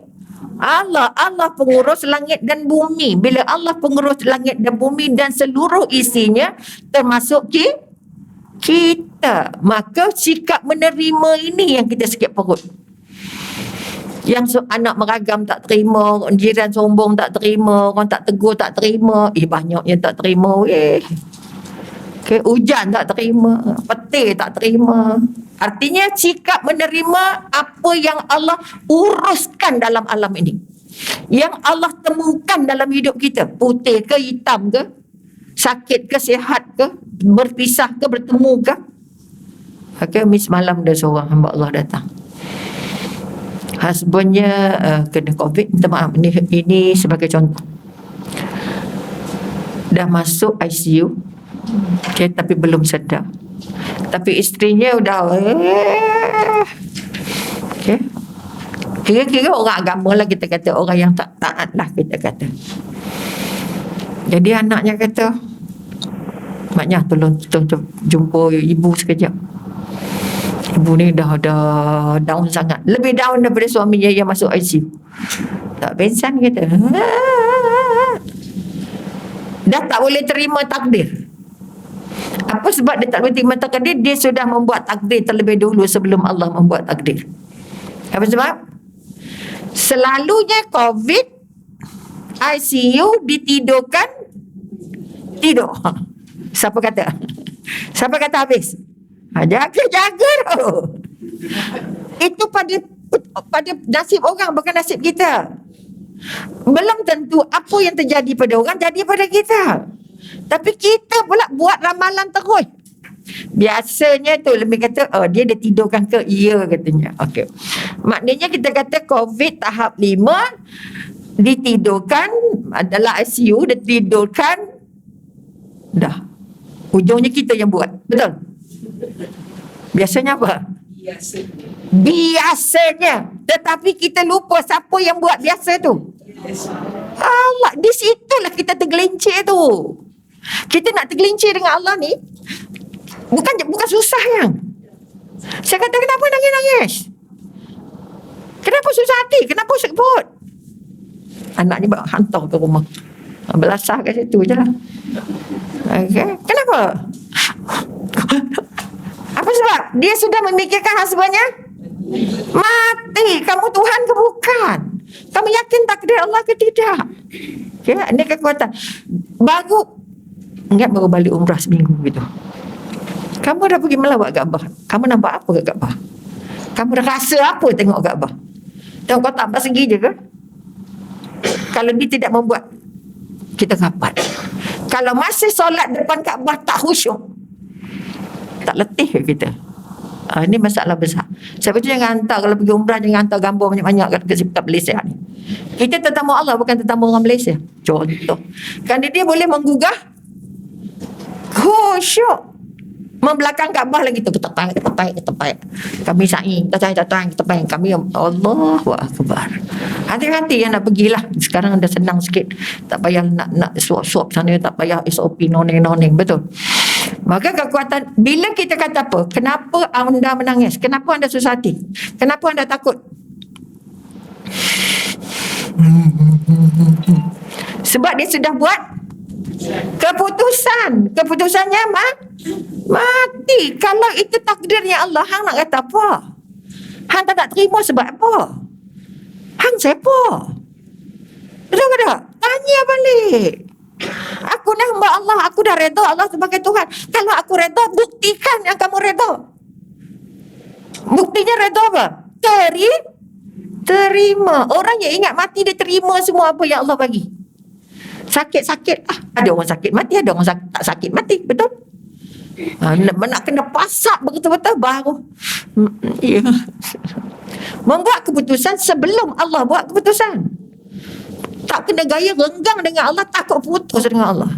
Allah. Allah pengurus langit dan bumi. Bila Allah pengurus langit dan bumi dan seluruh isinya termasuk kita, maka sikap menerima ini yang kita sikit perut. Yang anak meragam tak terima, jiran sombong tak terima, orang tak tegur tak terima, banyak yang tak terima. Okay, hujan tak terima, petir tak terima. Artinya sikap menerima apa yang Allah uruskan dalam alam ini, yang Allah temukan dalam hidup kita, putih ke hitam ke, sakit ke sihat ke, berpisah ke bertemu ke. Okay, semalam dah seorang hamba Allah datang, husbandnya kena COVID, minta maaf, ini sebagai contoh, dah masuk ICU, okay, tapi belum sedar, tapi isterinya udah okay. Kira-kira orang agama lah, kita kata orang yang tak taat lah kita kata. Jadi anaknya kata, maknya tolong jumpa ibu sekejap. Ibu ni dah down sangat, lebih down daripada suaminya yang masuk ICU. Tak pensan kata. Dah tak boleh terima takdir. Apa sebab dia tak boleh terima takdir? Dia sudah membuat takdir terlebih dulu sebelum Allah membuat takdir. Apa sebab? Selalunya COVID, ICU, ditidurkan, tidur. Siapa kata? Siapa kata habis? Jaga tu. Itu pada nasib orang, bukan nasib kita. Belum tentu apa yang terjadi pada orang jadi pada kita. Tapi kita pula buat ramalan terus. Biasanya tu lebih kata, dia ditidurkan ke? Ya katanya. Okey. Maknanya kita kata COVID tahap 5 ditidurkan, adalah ICU, ditidurkan, dah. Ujungnya kita yang buat. Betul? Biasanya apa? Biasanya. Tetapi kita lupa siapa yang buat biasa tu. Allah, di situlah kita tergelincir tu. Kita nak tergelincir dengan Allah ni bukan susah yang. Saya kata, kenapa nangis-nangis? Kenapa susah hati? Kenapa sakit perut? Anak ni bawa hantar ke rumah, belasah kat situ je lah. Okay. Kenapa? Apa sebab? Dia sudah memikirkan husbandnya mati. Kamu Tuhan ke bukan? Kamu yakin takdir Allah ke tidak? Okay. Ini kekuatan. Ingat baru balik umrah seminggu gitu. Kamu dah pergi melawat Kaabah. Kamu nampak apa kat Kaabah? Kamu dah rasa apa tengok Kaabah? Tengok kotak persegi je ke? Kalau dia tidak membuat kita rapat. Kalau masih solat depan Kaabah tak khusyuk, tak letih ke kita? Ini masalah besar. Sebab itu jangan hantar, kalau pergi umrah jangan hantar gambar banyak-banyak kat Malaysia ni. Kita tetamu Allah, bukan tetamu orang Malaysia. Contoh. Kerana dia boleh menggugah khusyuk. Membelakang Kaabah lagi tu, ketepai. Kami sa'i, ketepai. Kami Allahu Akbar. Hati-hati yang nak pergilah. Sekarang dah senang sikit. Tak payah nak suap-suap sana, tak payah SOP noning. Betul. Maka kekuatan, bila kita kata apa? Kenapa anda menangis? Kenapa anda susah hati? Kenapa anda takut? Sebab dia sudah buat keputusannya mati. Kalau itu takdirnya Allah, hang nak kata apa? Hang tak terima sebab apa? Hang siapa? Betul ke tak? Tanya balik. Aku dah hamba Allah, aku dah redha Allah sebagai Tuhan. Kalau aku redha, buktikan yang kamu redha. Buktinya redha apa? Terima. Orang yang ingat mati dia terima semua apa yang Allah bagi. Sakit-sakit, ada orang sakit mati, ada orang tak sakit mati, betul? Nak kena pasak betul-betul baru ya. Membuat keputusan sebelum Allah buat keputusan. Tak kena gaya renggang dengan Allah, takut putus dengan Allah.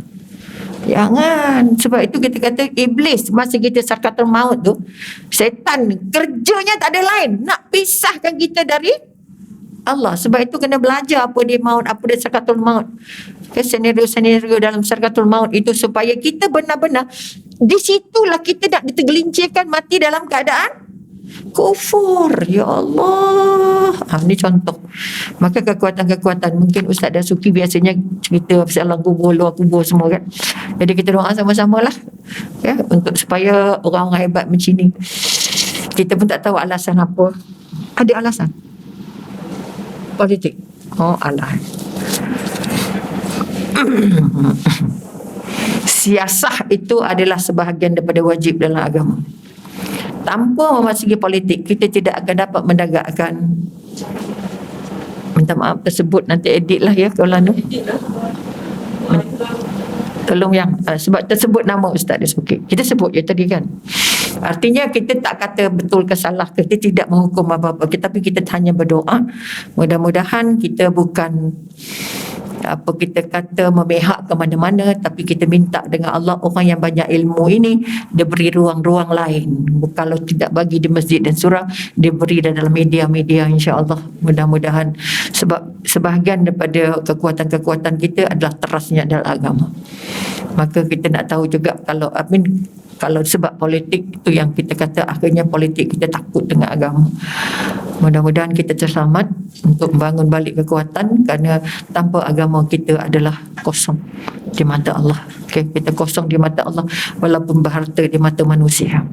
Jangan. Sebab itu kita kata iblis masa kita sakaratul maut tu, setan kerjanya tak ada lain, nak pisahkan kita dari Allah. Sebab itu kena belajar apa dia maut, apa dia sakaratul maut. Senario-senario dalam sakaratul maut itu supaya kita benar-benar di situlah kita nak tergelincirkan mati dalam keadaan kufur. Ya Allah. Ini contoh. Maka kekuatan-kekuatan, mungkin Ustaz Dasuki biasanya cerita pasal kubur, luar kubur semua kan. Jadi kita doa sama-sama lah ya, untuk supaya orang-orang hebat macam ni. Kita pun tak tahu alasan apa. Ada alasan politik. Alah. Siasah itu adalah sebahagian daripada wajib dalam agama. Tanpa memasuki politik, kita tidak akan dapat mendagakkan, minta maaf tersebut, nanti edit lah ya kalau ni. Tolong yang sebab tersebut nama Ustaz Dasuki. Kita sebut je tadi kan. Artinya kita tak kata betul ke salah, kita tidak menghukum apa-apa, tapi kita hanya berdoa mudah-mudahan kita bukan apa kita kata memihak ke mana-mana, tapi kita minta dengan Allah orang yang banyak ilmu ini dia beri ruang-ruang lain. Kalau tidak bagi di masjid dan surau, dia beri dalam media-media, insya-Allah. Mudah-mudahan, sebab sebahagian daripada kekuatan-kekuatan kita adalah terasnya dalam agama. Maka kita nak tahu juga kalau sebab politik itu yang kita kata akhirnya politik kita takut dengan agama. Mudah-mudahan kita terselamat untuk membangun balik kekuatan, kerana tanpa agama kita adalah kosong di mata Allah. Okay, kita kosong di mata Allah walaupun berharta di mata manusia.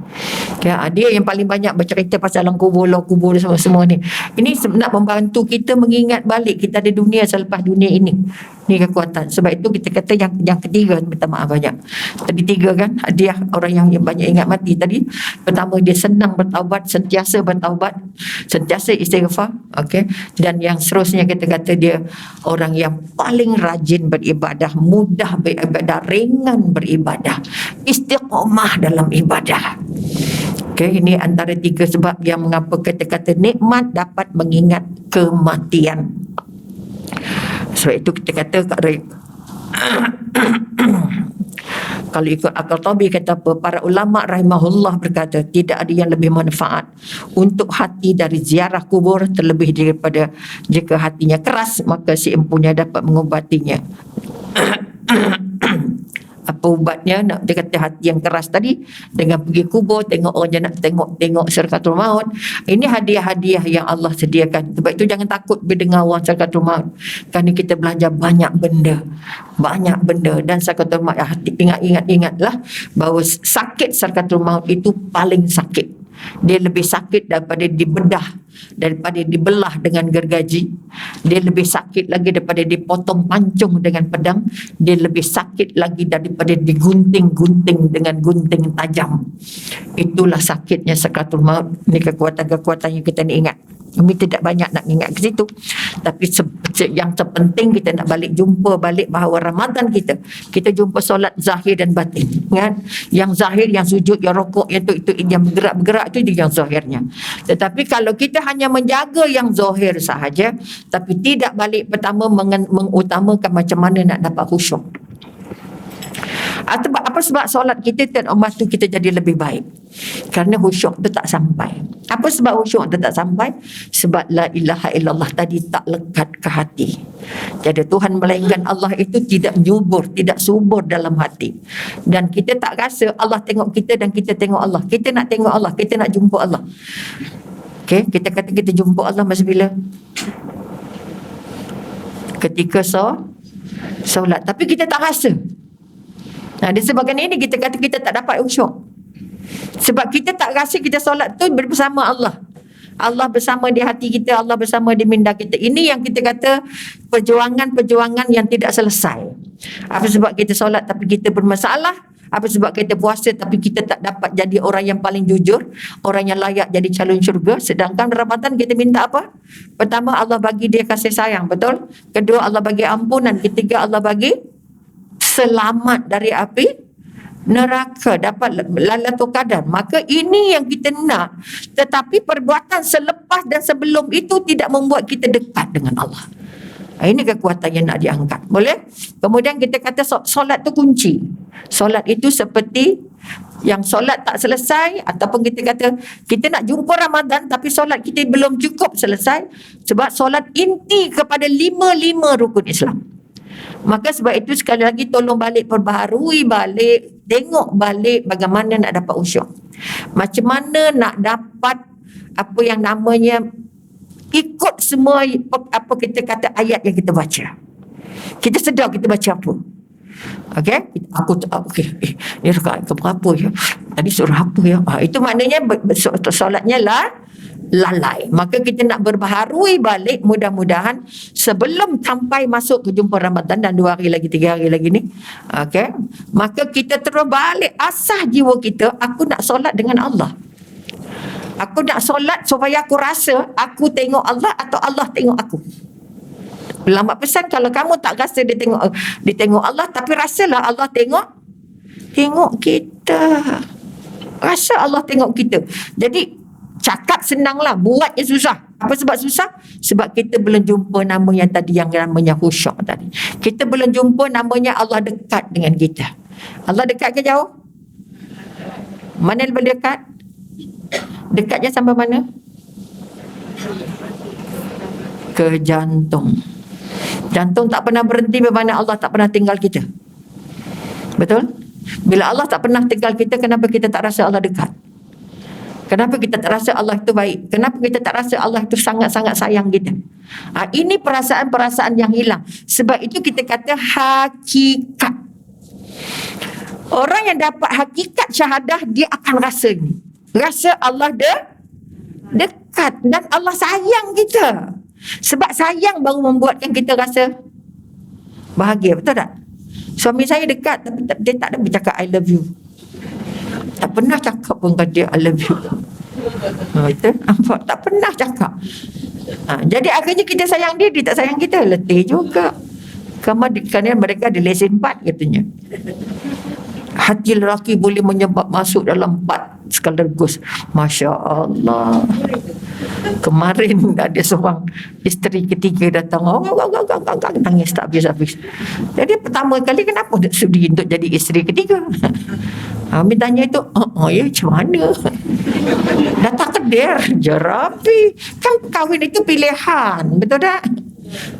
Okay, dia yang paling banyak bercerita pasal alam kubur semua ni. Ini nak membantu kita mengingat balik kita ada dunia selepas dunia ini. Ni kekuatan. Sebab itu kita kata yang ketiga, minta maaf banyak. Tadi tiga kan, hadiah orang yang banyak ingat mati tadi. Pertama, dia senang bertaubat, sentiasa bertaubat, sentiasa istighfar. Okay. Dan yang seterusnya kita kata dia orang yang paling rajin beribadah, mudah beribadah, ringan beribadah, istiqamah dalam ibadah. Okay, ini antara tiga sebab yang mengapa kita kata nikmat dapat mengingat kematian. Sebab itu kita kata kalau ikut akal tabi kata apa, para ulama rahimahullah berkata tidak ada yang lebih manfaat untuk hati dari ziarah kubur terlebih daripada jika hatinya keras, maka si empunya dapat mengubatinya. Apa ubatnya? Nak dia kata hati yang keras tadi dengan pergi kubur, tengok orang je nak tengok sakaratul maut. Ini hadiah-hadiah yang Allah sediakan. Sebab itu jangan takut berdengar orang sakaratul maut, kerana kita belajar banyak benda dan sakaratul maut. Hati ingatlah bahawa sakit sakaratul maut itu paling sakit. Dia lebih sakit daripada dibelah dengan gergaji. Dia lebih sakit lagi daripada dipotong pancung dengan pedang. Dia lebih sakit lagi daripada digunting-gunting dengan gunting tajam. Itulah sakitnya sakaratul maut. Ini kekuatan-kekuatan yang kita ni ingat. Kami tidak banyak nak ingat ke situ, tapi yang terpenting kita nak jumpa balik bahawa Ramadan kita jumpa solat zahir dan batin kan. Yang zahir, yang sujud, yang rokok, yang itu yang bergerak-bergerak itu yang zahirnya. Tetapi kalau kita hanya menjaga yang zahir sahaja, tapi tidak balik pertama mengutamakan macam mana nak dapat khusyuk. Apa sebab solat kita dan umat tu kita jadi lebih baik? Kerana khusyuk tu tak sampai. Apa sebab khusyuk tu tak sampai? Sebab la ilaha illallah tadi tak lekat ke hati. Jadi Tuhan melainkan Allah itu tidak nyubur, tidak subur dalam hati. Dan kita tak rasa Allah tengok kita dan kita tengok Allah. Kita nak tengok Allah, kita nak jumpa Allah. Okay, kita kata kita jumpa Allah masa bila? Ketika solat. Tapi kita tak rasa. Disebabkan ini kita kata kita tak dapat khusyuk. Sebab kita tak rasa kita solat tu bersama Allah. Allah bersama di hati kita, Allah bersama di minda kita. Ini yang kita kata perjuangan-perjuangan yang tidak selesai. Apa sebab kita solat tapi kita bermasalah? Apa sebab kita puasa tapi kita tak dapat jadi orang yang paling jujur, orang yang layak jadi calon syurga? Sedangkan Ramadan kita minta apa? Pertama, Allah bagi dia kasih sayang, betul? Kedua, Allah bagi ampunan. Ketiga, Allah bagi selamat dari api neraka, dapat Lailatul Qadar. Maka ini yang kita nak. Tetapi perbuatan selepas dan sebelum itu tidak membuat kita dekat dengan Allah. Ini kekuatan yang nak diangkat. Boleh? Kemudian kita kata solat tu kunci. Solat itu seperti yang solat tak selesai, ataupun kita kata kita nak jumpa Ramadan tapi solat kita belum cukup selesai, sebab solat inti kepada lima rukun Islam. Maka sebab itu sekali lagi tolong balik, perbaharui balik, tengok balik bagaimana nak dapat khusyuk. Macam mana nak dapat apa yang namanya ikut semua apa kita kata ayat yang kita baca. Kita sedar kita baca apa. Okey, ni rakaat keberapa ya? Tadi surah apa ya? Itu maknanya solatnya lalai. Maka kita nak berbaharui balik, mudah-mudahan sebelum sampai masuk ke jumpa Ramadan dan 2 hari lagi, 3 hari lagi ni. Okey, maka kita terus balik asah jiwa kita, aku nak solat dengan Allah. Aku nak solat supaya aku rasa aku tengok Allah atau Allah tengok aku. Ulama pesan, kalau kamu tak rasa dia tengok Allah, tapi rasalah Allah tengok kita. Rasa Allah tengok kita. Jadi cakap senanglah, buatnya susah. Apa sebab susah? Sebab kita belum jumpa nama yang tadi, yang namanya khusyuk tadi. Kita belum jumpa namanya Allah dekat dengan kita. Allah dekat ke jauh? Mana lebih dekat? Dekatnya sampai mana? Ke jantung. Jantung tak pernah berhenti, bermakna Allah tak pernah tinggal kita. Betul? Bila Allah tak pernah tinggal kita, kenapa kita tak rasa Allah dekat? Kenapa kita tak rasa Allah itu baik? Kenapa kita tak rasa Allah itu sangat-sangat sayang kita? Ini perasaan-perasaan yang hilang. Sebab itu kita kata hakikat. Orang yang dapat hakikat syahadah, dia akan rasa ini. Rasa Allah dekat dan Allah sayang kita. Sebab sayang baru membuatkan kita rasa bahagia, betul tak? Suami saya dekat tapi dia tak ada bercakap I love you. Tak pernah cakap pun dengan dia I love you. Itu nampak, tak pernah cakap. Jadi akhirnya kita sayang dia, dia tak sayang kita. Letih juga. Kerana mereka ada lesen 4 katanya. Hati lelaki boleh menyebab masuk dalam 4 sekaligus. Masya Allah. Kemarin ada seorang isteri ketiga datang, nangis tak habis-habis. Jadi pertama kali, kenapa nak sudi untuk jadi isteri ketiga? Kami tanya itu, ya macam mana? Dah takdir je Rabi. Kan kahwin itu pilihan, betul tak?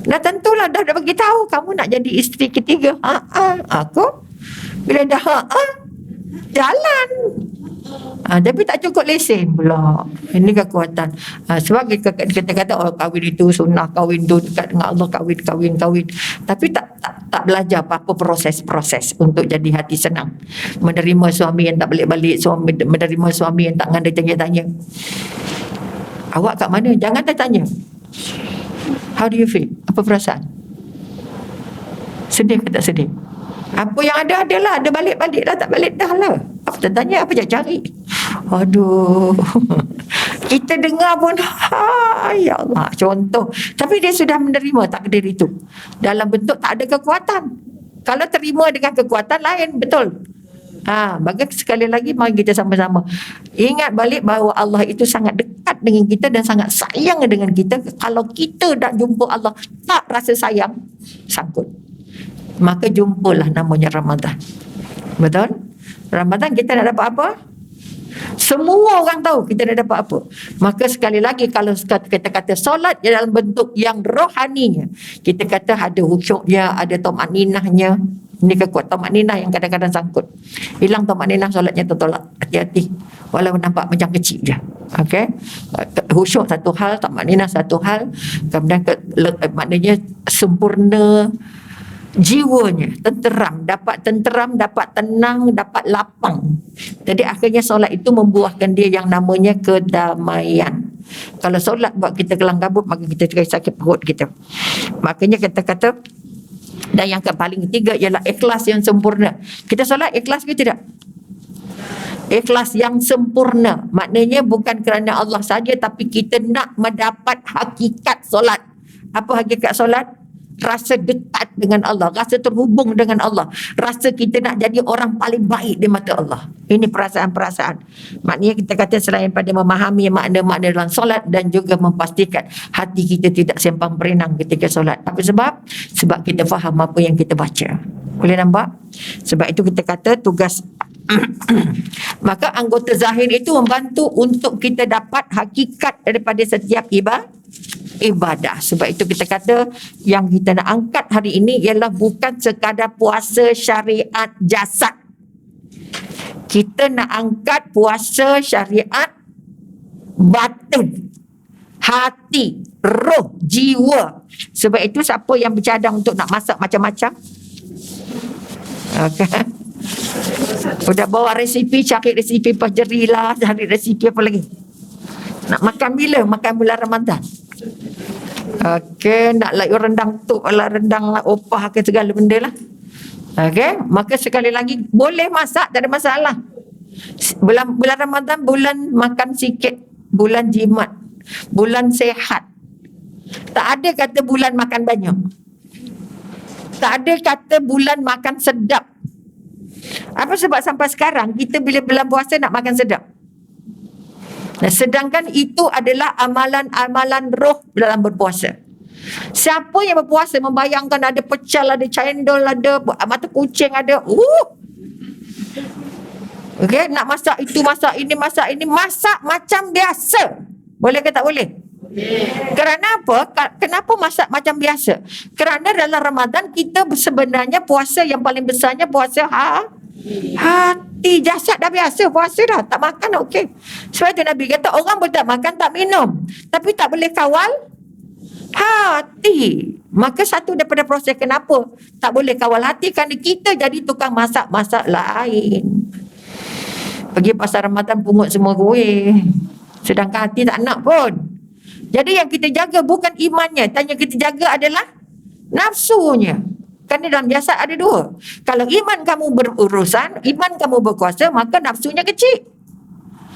Dah tentulah dah bagi tahu kamu nak jadi isteri ketiga. Aku bila dah jalan. Tapi tak cukup lesen pula. Ini kekuatan. Sebab kita kata kahwin itu sunnah, kahwin itu dekat dengan Allah, kahwin. Tapi tak belajar apa-apa proses untuk jadi hati senang. Menerima suami yang tak balik-balik, menerima suami yang tak ngandai tanya-tanya. Awak kat mana? Jangan tanya. How do you feel? Apa perasaan? Sedih ke tak sedih? Apa yang ada adalah, ada balik-balik dah, tak balik dah lah. Apa tanya, apa nak cari? Aduh. Kita dengar pun, ya Allah, contoh. Tapi dia sudah menerima takdir itu. Dalam bentuk tak ada kekuatan. Kalau terima dengan kekuatan lain, betul. Maka sekali lagi mari kita sama-sama ingat balik bahawa Allah itu sangat dekat dengan kita dan sangat sayang dengan kita. Kalau kita nak jumpa Allah tak rasa sayang, sangkut. Maka jumpalah namanya Ramadan. Betul? Ramadan kita nak dapat apa? Semua orang tahu kita nak dapat apa. Maka sekali lagi, kalau kita kata solat dalam bentuk yang rohaninya, kita kata ada khusyuknya, ada tamakninahnya. Ini kekuatan tamakninah yang kadang-kadang sangkut. Hilang tamakninah, solatnya tertolak. Hati-hati. Walaupun nampak macam kecil je. Okey? Khusyuk satu hal, tamakninah satu hal. Kemudian maknanya sempurna jiwanya, tenteram, dapat tenang, dapat lapang. Jadi akhirnya solat itu membuahkan dia yang namanya kedamaian. Kalau solat buat kita kelang kabut, maka kita sakit perut kita. Makanya kita kata, dan yang paling ketiga ialah ikhlas yang sempurna. Kita solat ikhlas ke tidak? Ikhlas yang sempurna. Maknanya bukan kerana Allah saja, tapi kita nak mendapat hakikat solat. Apa hakikat solat? Rasa dekat dengan Allah, rasa terhubung dengan Allah, rasa kita nak jadi orang paling baik di mata Allah. Ini perasaan-perasaan. Maknanya kita kata selain pada memahami makna-makna dalam solat, dan juga memastikan hati kita tidak sempang berenang ketika solat. Apa sebab? Sebab kita faham apa yang kita baca. Boleh nampak? Sebab itu kita kata tugas maka anggota zahir itu membantu untuk kita dapat hakikat daripada setiap ibadah. Sebab itu kita kata yang kita nak angkat hari ini ialah bukan sekadar puasa syariat jasad. Kita nak angkat puasa syariat batin, hati, roh, jiwa. Sebab itu siapa yang bercadang untuk nak masak macam-macam? Okay. Udah bawa resipi, cari resipi pajerilah, cari resipi apa lagi? Nak makan bila? Makan bulan Ramadan. Okey, nak lagi rendang tuk lah, rendang lah, opah ke segala benda lah. Okey, maka sekali lagi boleh masak, tak ada masalah. Bulan Ramadan bulan makan sikit, bulan jimat, bulan sehat. Tak ada kata bulan makan banyak. Tak ada kata bulan makan sedap. Apa sebab sampai sekarang kita bila bulan puasa nak makan sedap? Nah, sedangkan itu adalah amalan-amalan roh dalam berpuasa. Siapa yang berpuasa membayangkan ada pecal, ada cendol, ada mata kucing, ada okey, nak masak itu, masak ini, masak macam biasa. Boleh ke tak boleh? Kerana apa? Kenapa masak macam biasa? Kerana dalam Ramadan kita sebenarnya puasa yang paling besarnya puasa hati. Jasad dah biasa puasa dah, tak makan okey. Sebab itu Nabi kata orang boleh tak makan, tak minum, tapi tak boleh kawal hati. Maka satu daripada proses kenapa tak boleh kawal hati, kerana kita jadi tukang masak-masak lain. Pergi pasar Ramadan pungut semua kuih, sedangkan hati tak nak pun. Jadi yang kita jaga bukan imannya, yang kita jaga adalah nafsunya. Kerana dalam jasad ada dua. Kalau iman kamu berurusan, iman kamu berkuasa, maka nafsunya kecil.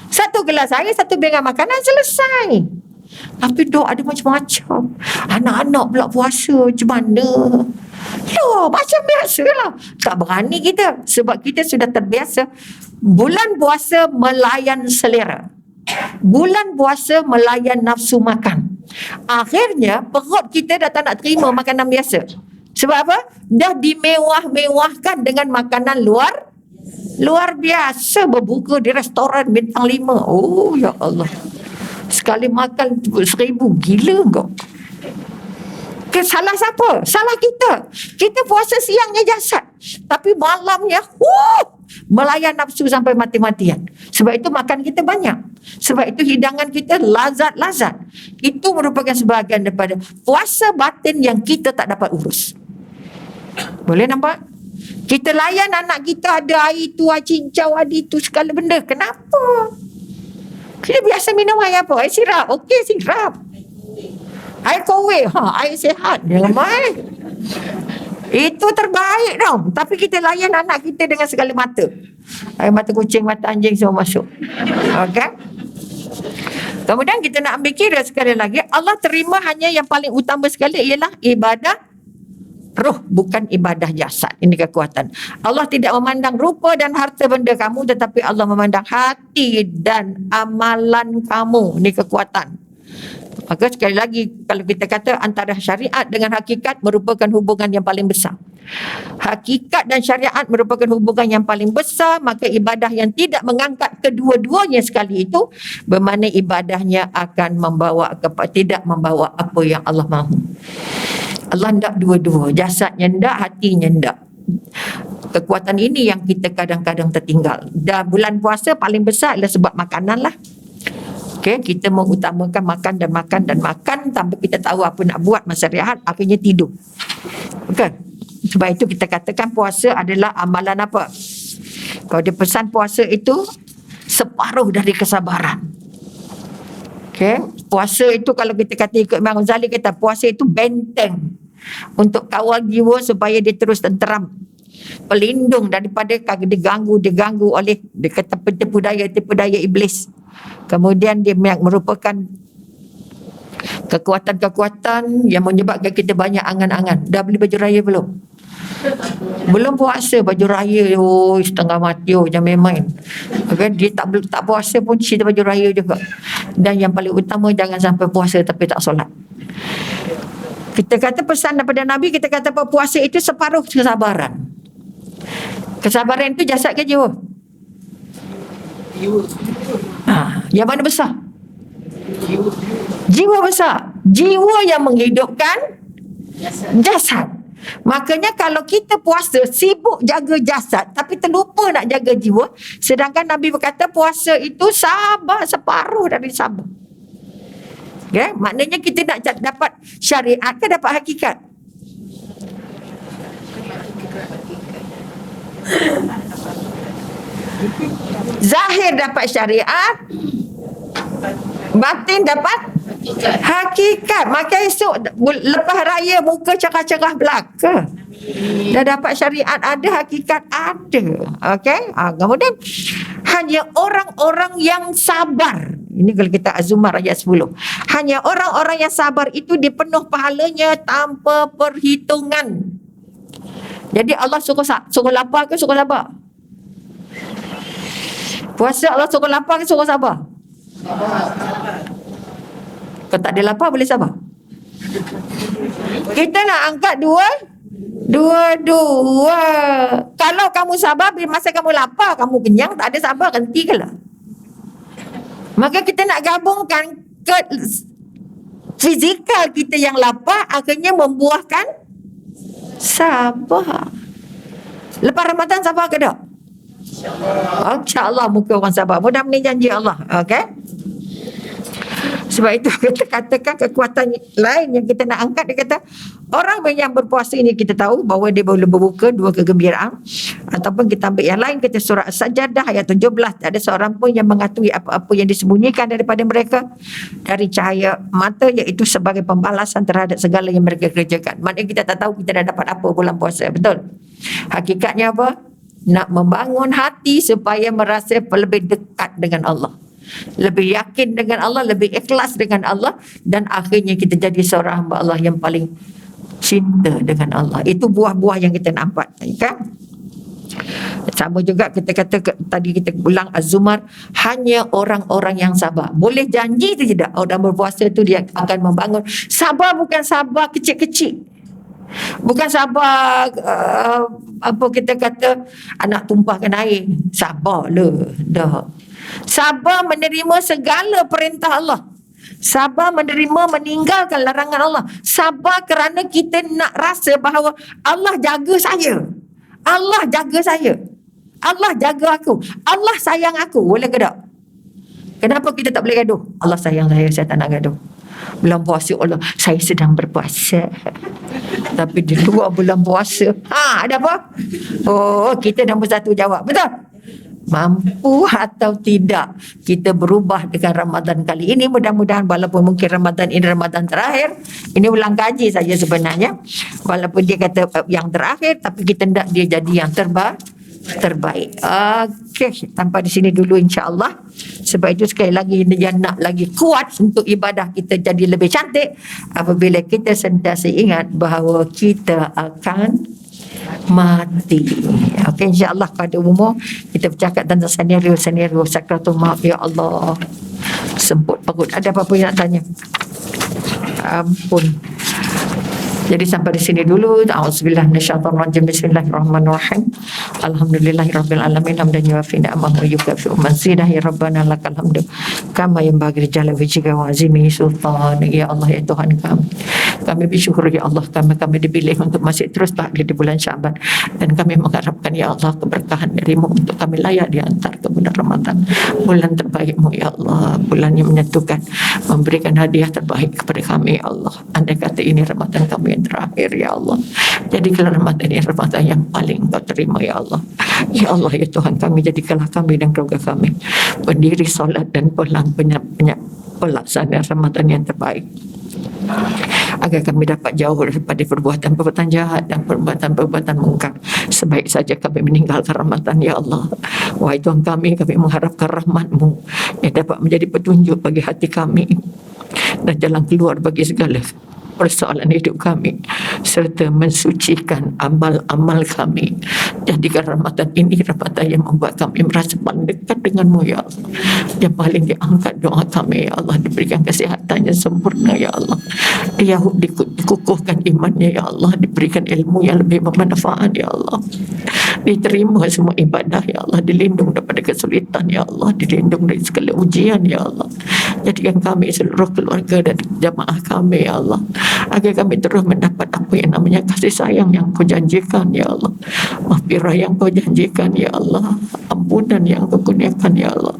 Satu gelas air, satu pinggan makanan, selesai. Tapi dok ada macam-macam. Anak-anak pula puasa, macam mana? Loh, macam biasa lah. Tak berani kita. Sebab kita sudah terbiasa. Bulan puasa melayan selera. Bulan puasa melayan nafsu makan. Akhirnya perut kita dah tak nak terima makanan biasa. Sebab apa? Dah dimewah-mewahkan dengan makanan luar biasa. Berbuka di restoran bintang 5. Oh ya Allah, sekali makan 1,000. Gila kau. Salah siapa? Salah kita. Kita puasa siangnya jasad, tapi malamnya melayan nafsu sampai mati-matian. Sebab itu makan kita banyak. Sebab itu hidangan kita lazat-lazat. Itu merupakan sebahagian daripada puasa batin yang kita tak dapat urus. Boleh nampak? Kita layan anak kita ada air tu, air cincau, ada itu segala benda. Kenapa? Kita biasa minum air apa? Air sirap. Okey, sirap. Air kowe, air sihat. Jangan main. Itu terbaik dong. Tapi kita layan anak kita dengan segala mata. Air mata kucing, mata anjing semua masuk. Okey. Kemudian kita nak ambil kira sekali lagi, Allah terima hanya yang paling utama sekali ialah ibadah roh, bukan ibadah jasad. Ini kekuatan. Allah tidak memandang rupa dan harta benda kamu, tetapi Allah memandang hati dan amalan kamu. Ini kekuatan. Maka sekali lagi, kalau kita kata antara syariat dengan hakikat merupakan hubungan yang paling besar. Hakikat dan syariat merupakan hubungan yang paling besar, maka ibadah yang tidak mengangkat kedua-duanya sekali itu bermakna ibadahnya akan tidak membawa apa yang Allah mahu. Allah hendak dua-dua, jasadnya hendak, hatinya hendak. Kekuatan ini yang kita kadang-kadang tertinggal. Dan bulan puasa paling besar adalah sebab makanan lah. Okay, kita mengutamakan makan dan makan dan makan tanpa kita tahu apa nak buat masa rehat, akhirnya tidur. Okay. Sebab itu kita katakan puasa adalah amalan apa? Kalau dia pesan puasa itu separuh dari kesabaran. Okay. Puasa itu kalau kita kata ikut Imam Ghazali kata puasa itu benteng untuk kawal jiwa supaya dia terus tenteram, pelindung daripada diganggu oleh dia kata tipu daya iblis. Kemudian dia merupakan kekuatan-kekuatan yang menyebabkan kita banyak angan-angan. Dah beli baju raya belum? Belum puasa baju raya, setengah mati, jangan main-main. Okay? Dia tak puasa pun cerita baju raya juga. Dan yang paling utama, jangan sampai puasa tapi tak solat. Kita kata pesan daripada Nabi, kita kata puasa itu separuh kesabaran. Kesabaran itu jasad ke jiwa? Yang mana besar? Jiwa besar. Jiwa yang menghidupkan jasad. Makanya kalau kita puasa sibuk jaga jasad tapi terlupa nak jaga jiwa, sedangkan Nabi berkata puasa itu sabar, separuh dari sabar. Okay? Maknanya kita nak dapat syariat ke dapat hakikat? Zahir dapat syariat, batin dapat hakikat. Maka esok lepas raya muka cerah-cerah belaka. Dah dapat syariat ada, hakikat ada. Okey? Kemudian hanya orang-orang yang sabar. Ini kalau kita Az-Zumar ayat 10. Hanya orang-orang yang sabar itu dipenuh pahalanya tanpa perhitungan. Jadi Allah suruh lapar ke suruh sabar? Puasa Allah suruh lapar ke suruh sabar? Kalau tak ada lapar boleh sabar. Kita nak angkat dua. Kalau kamu sabar, bila masa kamu lapar, kamu kenyang, tak ada sabar, henti ke lah. Maka kita nak gabungkan ke fizikal kita yang lapar, akhirnya membuahkan sabar. Lepas Ramadan sabar ke tak? InsyaAllah muka orang sabar. Mudah-mudahan janji Allah. Okey? Sebab itu kita katakan kekuatan lain yang kita nak angkat. Dia kata orang yang berpuasa ini kita tahu bahawa dia boleh berbuka dua kegembiraan. Ataupun kita ambil yang lain, kita surah As-Sajdah ayat 17. Tak ada seorang pun yang mengetahui apa-apa yang disembunyikan daripada mereka dari cahaya mata, iaitu sebagai pembalasan terhadap segala yang mereka kerjakan. Maknanya kita tak tahu kita dah dapat apa bulan puasa. Betul? Hakikatnya apa? Nak membangun hati supaya merasa lebih dekat dengan Allah, lebih yakin dengan Allah, lebih ikhlas dengan Allah, dan akhirnya kita jadi seorang hamba Allah yang paling cinta dengan Allah. Itu buah-buah yang kita nampak, kan? Sama juga kita kata tadi kita ulang Az-Zumar, hanya orang-orang yang sabar. Boleh janji tu tidak? Orang berpuasa tu dia akan membangun. Sabar bukan sabar kecil-kecil. Bukan sabar apa kita kata anak tumpahkan air. Sabar le dah. Sabar menerima segala perintah Allah. Sabar menerima meninggalkan larangan Allah. Sabar kerana kita nak rasa bahawa Allah jaga saya. Allah jaga saya. Allah jaga aku. Allah sayang aku. Boleh ke tak? Kenapa kita tak boleh gaduh? Allah sayang saya tak nak gaduh. Bulan puasa Allah, saya sedang berpuasa. Tapi di luar bulan puasa, ada apa? Oh, kita nombor satu jawab. Betul? Mampu atau tidak kita berubah dengan Ramadan kali ini. Mudah-mudahan walaupun mungkin Ramadan ini Ramadan terakhir, ini ulang kaji saja sebenarnya. Walaupun dia kata yang terakhir, tapi kita hendak dia jadi yang terbaik. Okey, sampai di sini dulu insya-Allah. Sebab itu sekali lagi dia nak lagi kuat untuk ibadah kita jadi lebih cantik apabila kita sentiasa ingat bahawa kita akan mati. Okey, insya-Allah pada umur kita bercakap tentang senario sakratul maut. Ya Allah, semput perut. Ada apa-apa yang nak tanya? Ampun. Jadi sampai di sini dulu. A'udzubillahi minasyaitonirrajim. Bismillahirrahmanirrahim. Alhamdulillahirabbil alamin hamdan yuwafi ni'amahu wa yukafi'u mazidah. Ya Rabbana lakal hamdu kama yanbaghi jalali wajhika wa azimi sultanik. Ya Allah, ya Tuhan kami bersyukur ya Allah kami dipilih untuk masih terus tahlil di bulan Syaban, dan kami mengharapkan ya Allah keberkahan darimu untuk kami layak di antara ke bulan Ramadan, bulan terbaikmu ya Allah, bulan yang menyatukan, memberikan hadiah terbaik kepada kami ya Allah. Andai kata ini Ramadan kami yang terakhir ya Allah, jadikanlah Ramadan ini Ramadan yang paling Kau terima ya Allah. Ya Allah, ya Tuhan kami, jadikanlah kami dan keluarga kami pendiri solat dan pelaksanaan Ramadan yang terbaik, agar kami dapat jauh daripada perbuatan-perbuatan jahat dan perbuatan-perbuatan mungkar. Sebaik saja kami meninggalkan Ramadan, ya Allah. Wahai Tuhan kami mengharapkan rahmat-Mu yang dapat menjadi petunjuk bagi hati kami dan jalan keluar bagi segala persoalan hidup kami, serta mensucikan amal-amal kami. Jadikan Ramadan ini Ramadan yang membuat kami merasa paling dekat dengan-Mu, ya Allah. Yang paling diangkat doa kami, ya Allah. Diberikan kesihatan yang sempurna, ya Allah. Dikukuhkan imannya, ya Allah. Diberikan ilmu yang lebih bermanfaat, ya Allah. Diterima semua ibadah, ya Allah. Dilindung daripada kesulitan, ya Allah. Dilindung dari segala ujian, ya Allah. Jadikan kami seluruh keluarga dan jamaah kami, ya Allah, agar kami terus mendapat apa yang namanya kasih sayang yang Kau janjikan, ya Allah. Maghfirah yang Kau janjikan, ya Allah. Ampunan yang Kau kurniakan, ya Allah.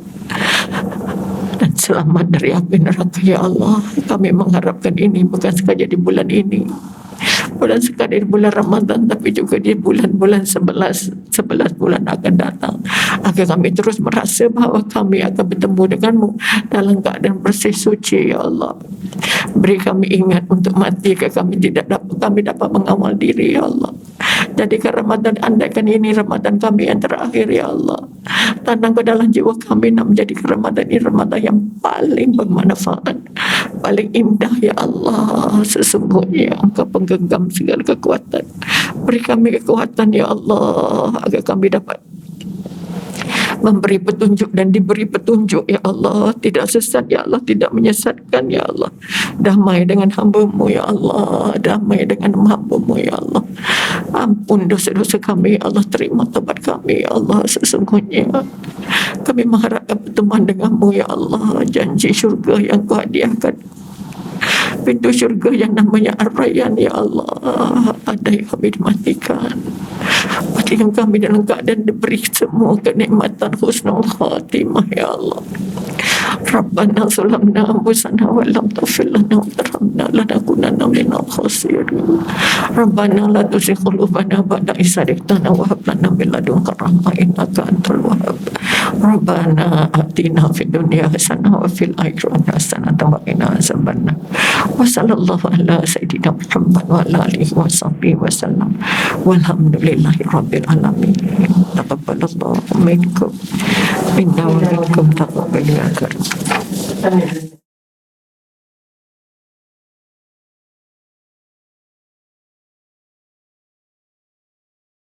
Dan selamat dari api neraka, ya Allah. Kami mengharapkan ini bukan sekadar di bulan ini, bukan sekadar di bulan Ramadan, tapi juga di bulan-bulan 11 bulan akan datang, agar kami terus merasa bahawa kami akan bertemu dengan-Mu dalam keadaan bersih suci, ya Allah. Beri kami ingat untuk mati, agar kami dapat mengawal diri, ya Allah. Jadikan Ramadan, andaikan ini Ramadan kami yang terakhir, ya Allah. Tanam ke dalam jiwa kami nak menjadikan Ramadan ini Ramadan yang paling bermanfaat, paling indah, ya Allah. Sesungguhnya Engkau penggenggam segala kekuatan. Beri kami kekuatan, ya Allah, agar kami dapat memberi petunjuk dan diberi petunjuk, ya Allah. Tidak sesat, ya Allah. Tidak menyesatkan, ya Allah. Damai dengan hamba-Mu, ya Allah. Damai dengan hamba-Mu, ya Allah. Ampun dosa-dosa kami, ya Allah. Terima taubat kami, ya Allah. Sesungguhnya kami mengharapkan pertemuan dengan-Mu, ya Allah. Janji syurga yang Kau hadiahkan, pintu syurga yang namanya Ar-Rayyan, ya Allah, ada yang kami dimatikan. Pastikan kami dalam keadaan diberi semua kenikmatan husnul khatimah, ya Allah. Rabbana zalamna anfusana wa lam taghfir lana wa tarhamna lanakunanna minal khasirin. Rabbana la tuzigh qulubana ba'da idh hadaytana wa hab lana min ladunka rahmah innaka antal wahhab. Rabbana atina fid dunya hasanah wa fil akhirati hasanah wa qina azabannar. Wa sallallahu ala sayyidina Muhammad wa ala alihi wa sahbihi wa sallam. Walhamdulillahi rabbil alamin. Taqabbalallahu minkum inna wa minkum taqabbal ya karim.